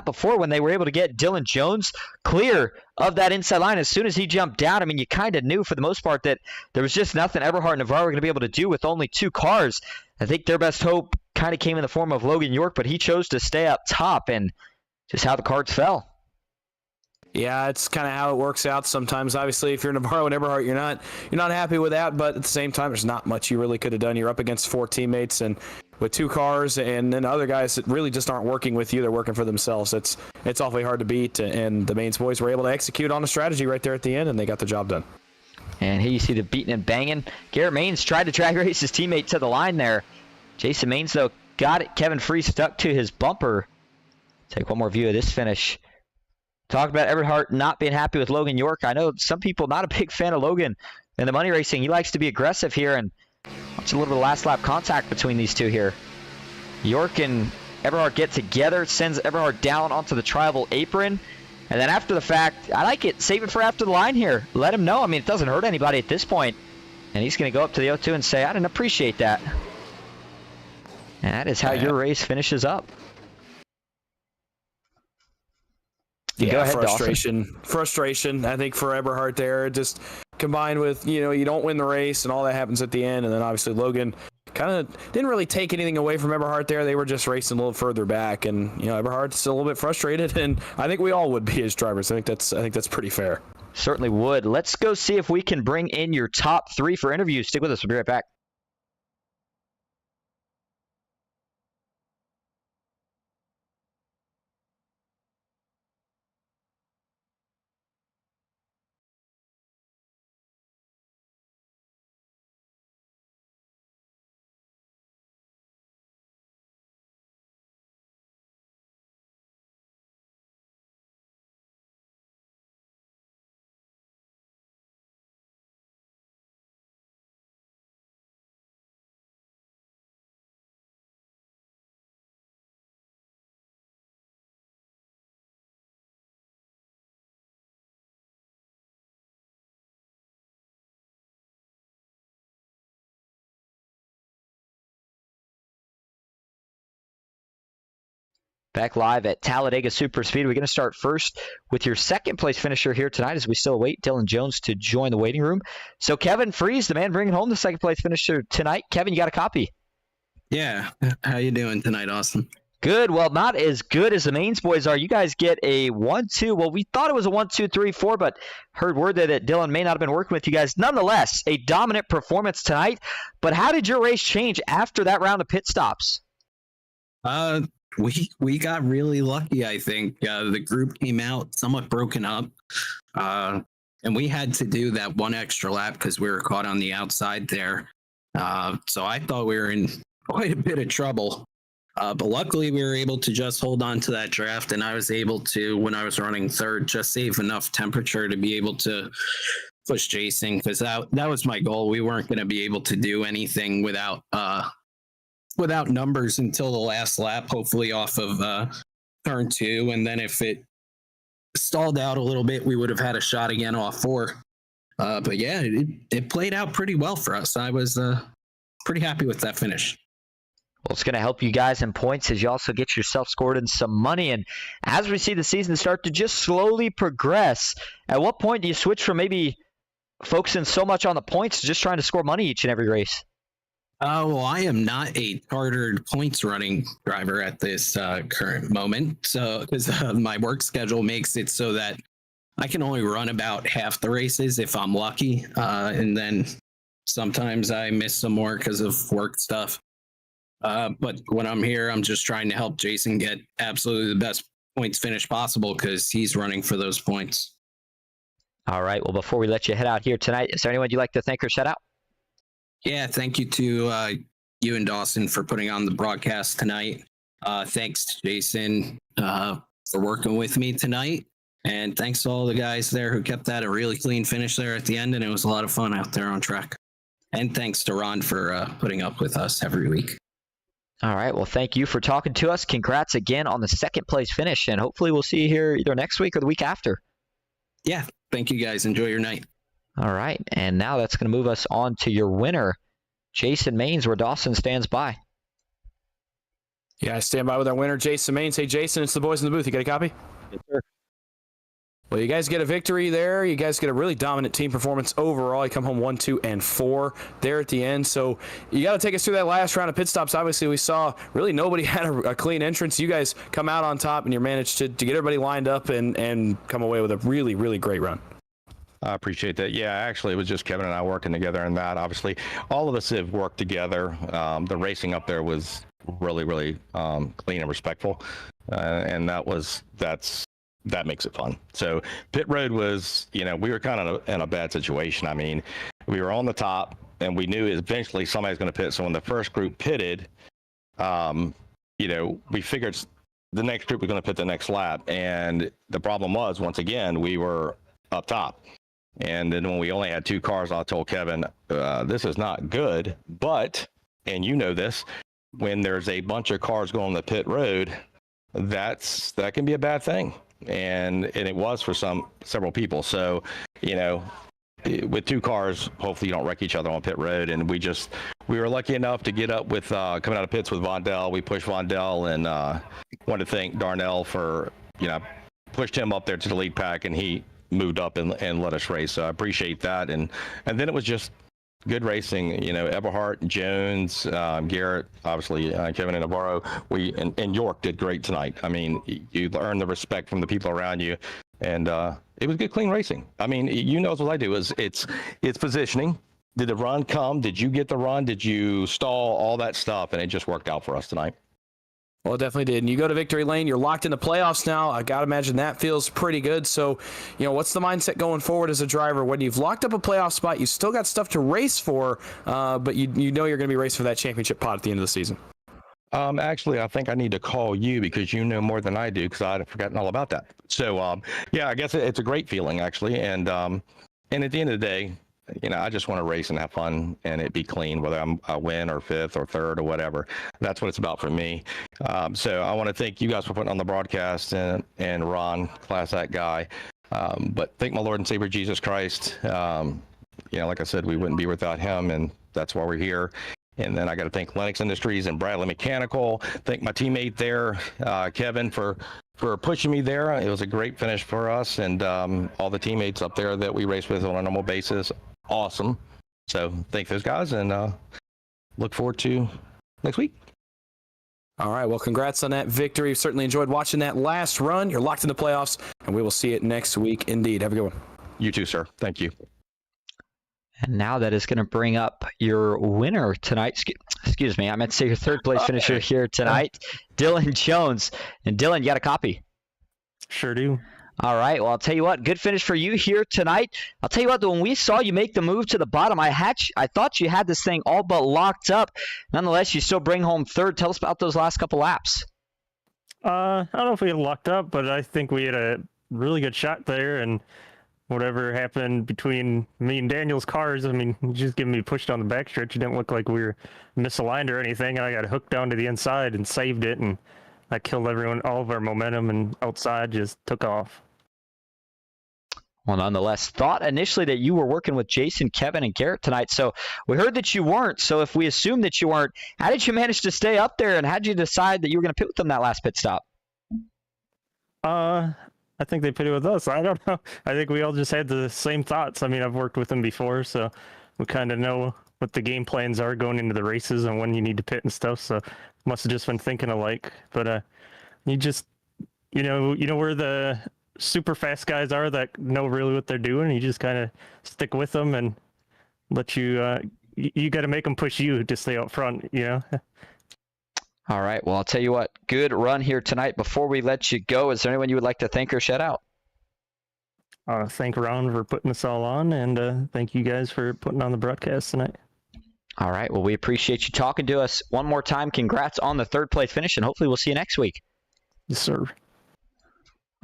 before when they were able to get Dylan Jones clear of that inside line. As soon as he jumped down, I mean, you kind of knew for the most part that there was just nothing Eberhardt and Navarro were going to be able to do with only 2 cars. I think their best hope kind of came in the form of Logan York, but he chose to stay up top, and just how the cards fell. Yeah, it's kind of how it works out sometimes. Obviously, if you're Navarro and Eberhardt, you're not happy with that, but at the same time, there's not much you really could have done. You're up against 4 teammates and with 2 cars, and then other guys that really just aren't working with you. They're working for themselves. It's awfully hard to beat, and the Maines boys were able to execute on a strategy right there at the end, and they got the job done. And here you see the beating and banging. Garrett Maines tried to drag race his teammate to the line there. Jason Maines, though, got it. Kevin Freeze stuck to his bumper. Take one more view of this finish. Talk about Eberhard not being happy with Logan York. I know some people not a big fan of Logan in the money racing. He likes to be aggressive here, and watch a little bit of last lap contact between these two here. York and Eberhard get together, sends Eberhard down onto the tribal apron. And then after the fact, I like it. Save it for after the line here. Let him know. I mean, it doesn't hurt anybody at this point. And he's going to go up to the O2 and say, I didn't appreciate that. And that is how your race finishes up. Yeah, go ahead, frustration. I think for Eberhard there, just combined with, you don't win the race and all that happens at the end. And then obviously Logan kind of didn't really take anything away from Eberhard there. They were just racing a little further back. And, Eberhard's still a little bit frustrated. And I think we all would be as drivers. I think that's pretty fair. Certainly would. Let's go see if we can bring in your top 3 for interviews. Stick with us. We'll be right back. Back live at Talladega Superspeedway. We're going to start first with your second place finisher here tonight as we still await Dylan Jones to join the waiting room. So Kevin Freeze, the man bringing home the second place finisher tonight. Kevin, you got a copy? Yeah. How you doing tonight, Austin? Good. Well, not as good as the mains boys are. You guys get a 1-2. Well, we thought it was a 1-2-3-4, but heard word that Dylan may not have been working with you guys. Nonetheless, a dominant performance tonight. But how did your race change after that round of pit stops? We got really lucky, I think. The group came out somewhat broken up, and we had to do that one extra lap because we were caught on the outside there. So I thought we were in quite a bit of trouble. But luckily, we were able to just hold on to that draft, and I was able to, when I was running third, just save enough temperature to be able to push Jason, because that was my goal. We weren't going to be able to do anything without numbers until the last lap, hopefully off of turn 2. And then if it stalled out a little bit, we would have had a shot again off 4. But yeah, it played out pretty well for us. I was pretty happy with that finish. Well, it's going to help you guys in points as you also get yourself scored in some money. And as we see the season start to just slowly progress, at what point do you switch from maybe focusing so much on the points to just trying to score money each and every race? Well, I am not a chartered points running driver at this current moment. So, because my work schedule makes it so that I can only run about half the races if I'm lucky. And then sometimes I miss some more because of work stuff. But when I'm here, I'm just trying to help Jason get absolutely the best points finish possible because he's running for those points. All right. Well, before we let you head out here tonight, is there anyone you'd like to thank or shout out? Yeah, thank you to you and Dawson for putting on the broadcast tonight. Thanks to Jason for working with me tonight. And thanks to all the guys there who kept that a really clean finish there at the end. And it was a lot of fun out there on track. And thanks to Ron for putting up with us every week. All right. Well, thank you for talking to us. Congrats again on the second place finish. And hopefully we'll see you here either next week or the week after. Yeah. Thank you, guys. Enjoy your night. All right. And now that's going to move us on to your winner, Jason Maines, where Dawson stands by. Yeah, I stand by with our winner, Jason Maines. Hey, Jason, it's the boys in the booth. You got a copy? Yes, sir. Well, you guys get a victory there. You guys get a really dominant team performance overall. You come home 1, 2, and 4 there at the end. So you got to take us through that last round of pit stops. Obviously, we saw really nobody had a clean entrance. You guys come out on top, and you managed to get everybody lined up and come away with a really, really great run. I appreciate that. Yeah, actually, it was just Kevin and I working together on that. Obviously, all of us have worked together. The racing up there was really, really clean and respectful, and that makes it fun. So pit road was, we were kind of in a bad situation. I mean, we were on the top, and we knew eventually somebody's going to pit. So when the first group pitted, we figured the next group was going to pit the next lap. And the problem was, once again, we were up top. And then when we only had 2 cars, I told Kevin, this is not good. But, and you know this, when there's a bunch of cars going on the pit road, that can be a bad thing. And it was for several people. So, you know, with 2 cars, hopefully you don't wreck each other on pit road. And we were lucky enough to get up with coming out of pits with Vondell. We pushed Vondell, and want to thank Darnell for, you know, pushed him up there to the lead pack, and he moved up and let us race. So I appreciate that. And then it was just good racing. You know, Eberhardt, Jones, Garrett, obviously Kevin and Navarro. And York did great tonight. I mean, you earned the respect from the people around you, and it was good, clean racing. I mean, you know what I do is it's positioning. Did the run come? Did you get the run? Did you stall? All that stuff, and it just worked out for us tonight. Well, it definitely did. And you go to victory lane, you're locked in the playoffs now. I got to imagine that feels pretty good. So, you know, what's the mindset going forward as a driver? When you've locked up a playoff spot, you still got stuff to race for, but you know you're going to be racing for that championship pot at the end of the season. Actually, I think I need to call you because you know more than I do, because I'd forgotten all about that. So, yeah, I guess it's a great feeling, actually. And at the end of the day, you know, I just want to race and have fun and it be clean, whether I win or 5th or 3rd or whatever. That's what it's about for me. So I want to thank you guys for putting on the broadcast, and Ron, class act guy. But thank my Lord and Savior Jesus Christ. You know, like I said, we wouldn't be without him, and that's why we're here. And then I got to thank Lennox Industries and Bradley Mechanical. Thank my teammate there, Kevin, for pushing me there. It was a great finish for us, and all the teammates up there that we race with on a normal basis. Awesome. So thank those guys, and look forward to next week. All right. Well, congrats on that victory. Certainly enjoyed watching that last run. You're locked in the playoffs, and we will see it next week. Indeed. Have a good one. You too, sir. Thank you. And now that is going to bring up your winner tonight. Excuse me. I meant to say your 3rd place finisher here tonight, Dylan Jones. And Dylan, you got a copy? Sure do. All right. Well, I'll tell you what. Good finish for you here tonight. I'll tell you what, when we saw you make the move to the bottom, I thought you had this thing all but locked up. Nonetheless, you still bring home 3rd. Tell us about those last couple laps. I don't know if we had locked up, but I think we had a really good shot there, and whatever happened between me and Daniel's cars, I mean, just getting me pushed on the backstretch. It didn't look like we were misaligned or anything, and I got hooked down to the inside and saved it, and I killed all of our momentum, and outside just took off. Well, nonetheless, thought initially that you were working with Jason, Kevin, and Garrett tonight. So we heard that you weren't. So if we assume that you weren't, how did you manage to stay up there, and how did you decide that you were going to pit with them that last pit stop? I think they pitted with us. I don't know. I think we all just had the same thoughts. I mean, I've worked with them before, so we kind of know what the game plans are going into the races and when you need to pit and stuff. So must have just been thinking alike. But you just, you know where the super fast guys are that know really what they're doing. You just kind of stick with them and let you got to make them push you to stay up front, you know. All right. Well, I'll tell you what, good run here tonight. Before we let you go, is there anyone you would like to thank or shout out? Thank Ron for putting us all on, and thank you guys for putting on the broadcast tonight. All right. Well, we appreciate you talking to us one more time. Congrats on the 3rd place finish, and hopefully we'll see you next week. Yes, sir.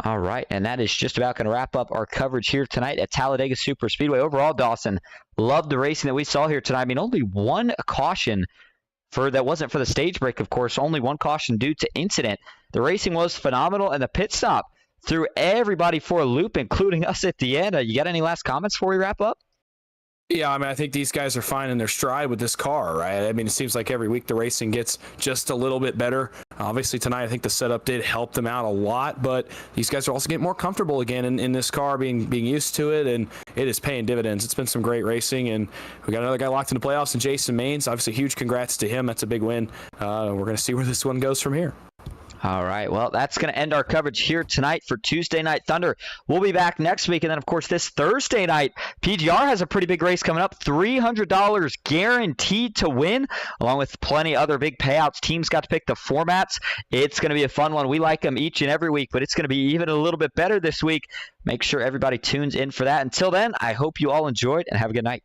All right, and that is just about going to wrap up our coverage here tonight at Talladega Superspeedway. Overall, Dawson, loved the racing that we saw here tonight. I mean, only one caution that wasn't for the stage break, of course. Only one caution due to incident. The racing was phenomenal, and the pit stop threw everybody for a loop, including us at the end. You got any last comments before we wrap up? Yeah, I mean, I think these guys are finding their stride with this car, right? I mean, it seems like every week the racing gets just a little bit better. Obviously, tonight, I think the setup did help them out a lot, but these guys are also getting more comfortable again in this car, being used to it, and it is paying dividends. It's been some great racing, and we got another guy locked in the playoffs, and Jason Maines. Obviously, huge congrats to him. That's a big win. We're going to see where this one goes from here. All right. Well, that's going to end our coverage here tonight for Tuesday Night Thunder. We'll be back next week. And then, of course, this Thursday night, PGR has a pretty big race coming up. $300 guaranteed to win, along with plenty other big payouts. Teams got to pick the formats. It's going to be a fun one. We like them each and every week, but it's going to be even a little bit better this week. Make sure everybody tunes in for that. Until then, I hope you all enjoyed and have a good night.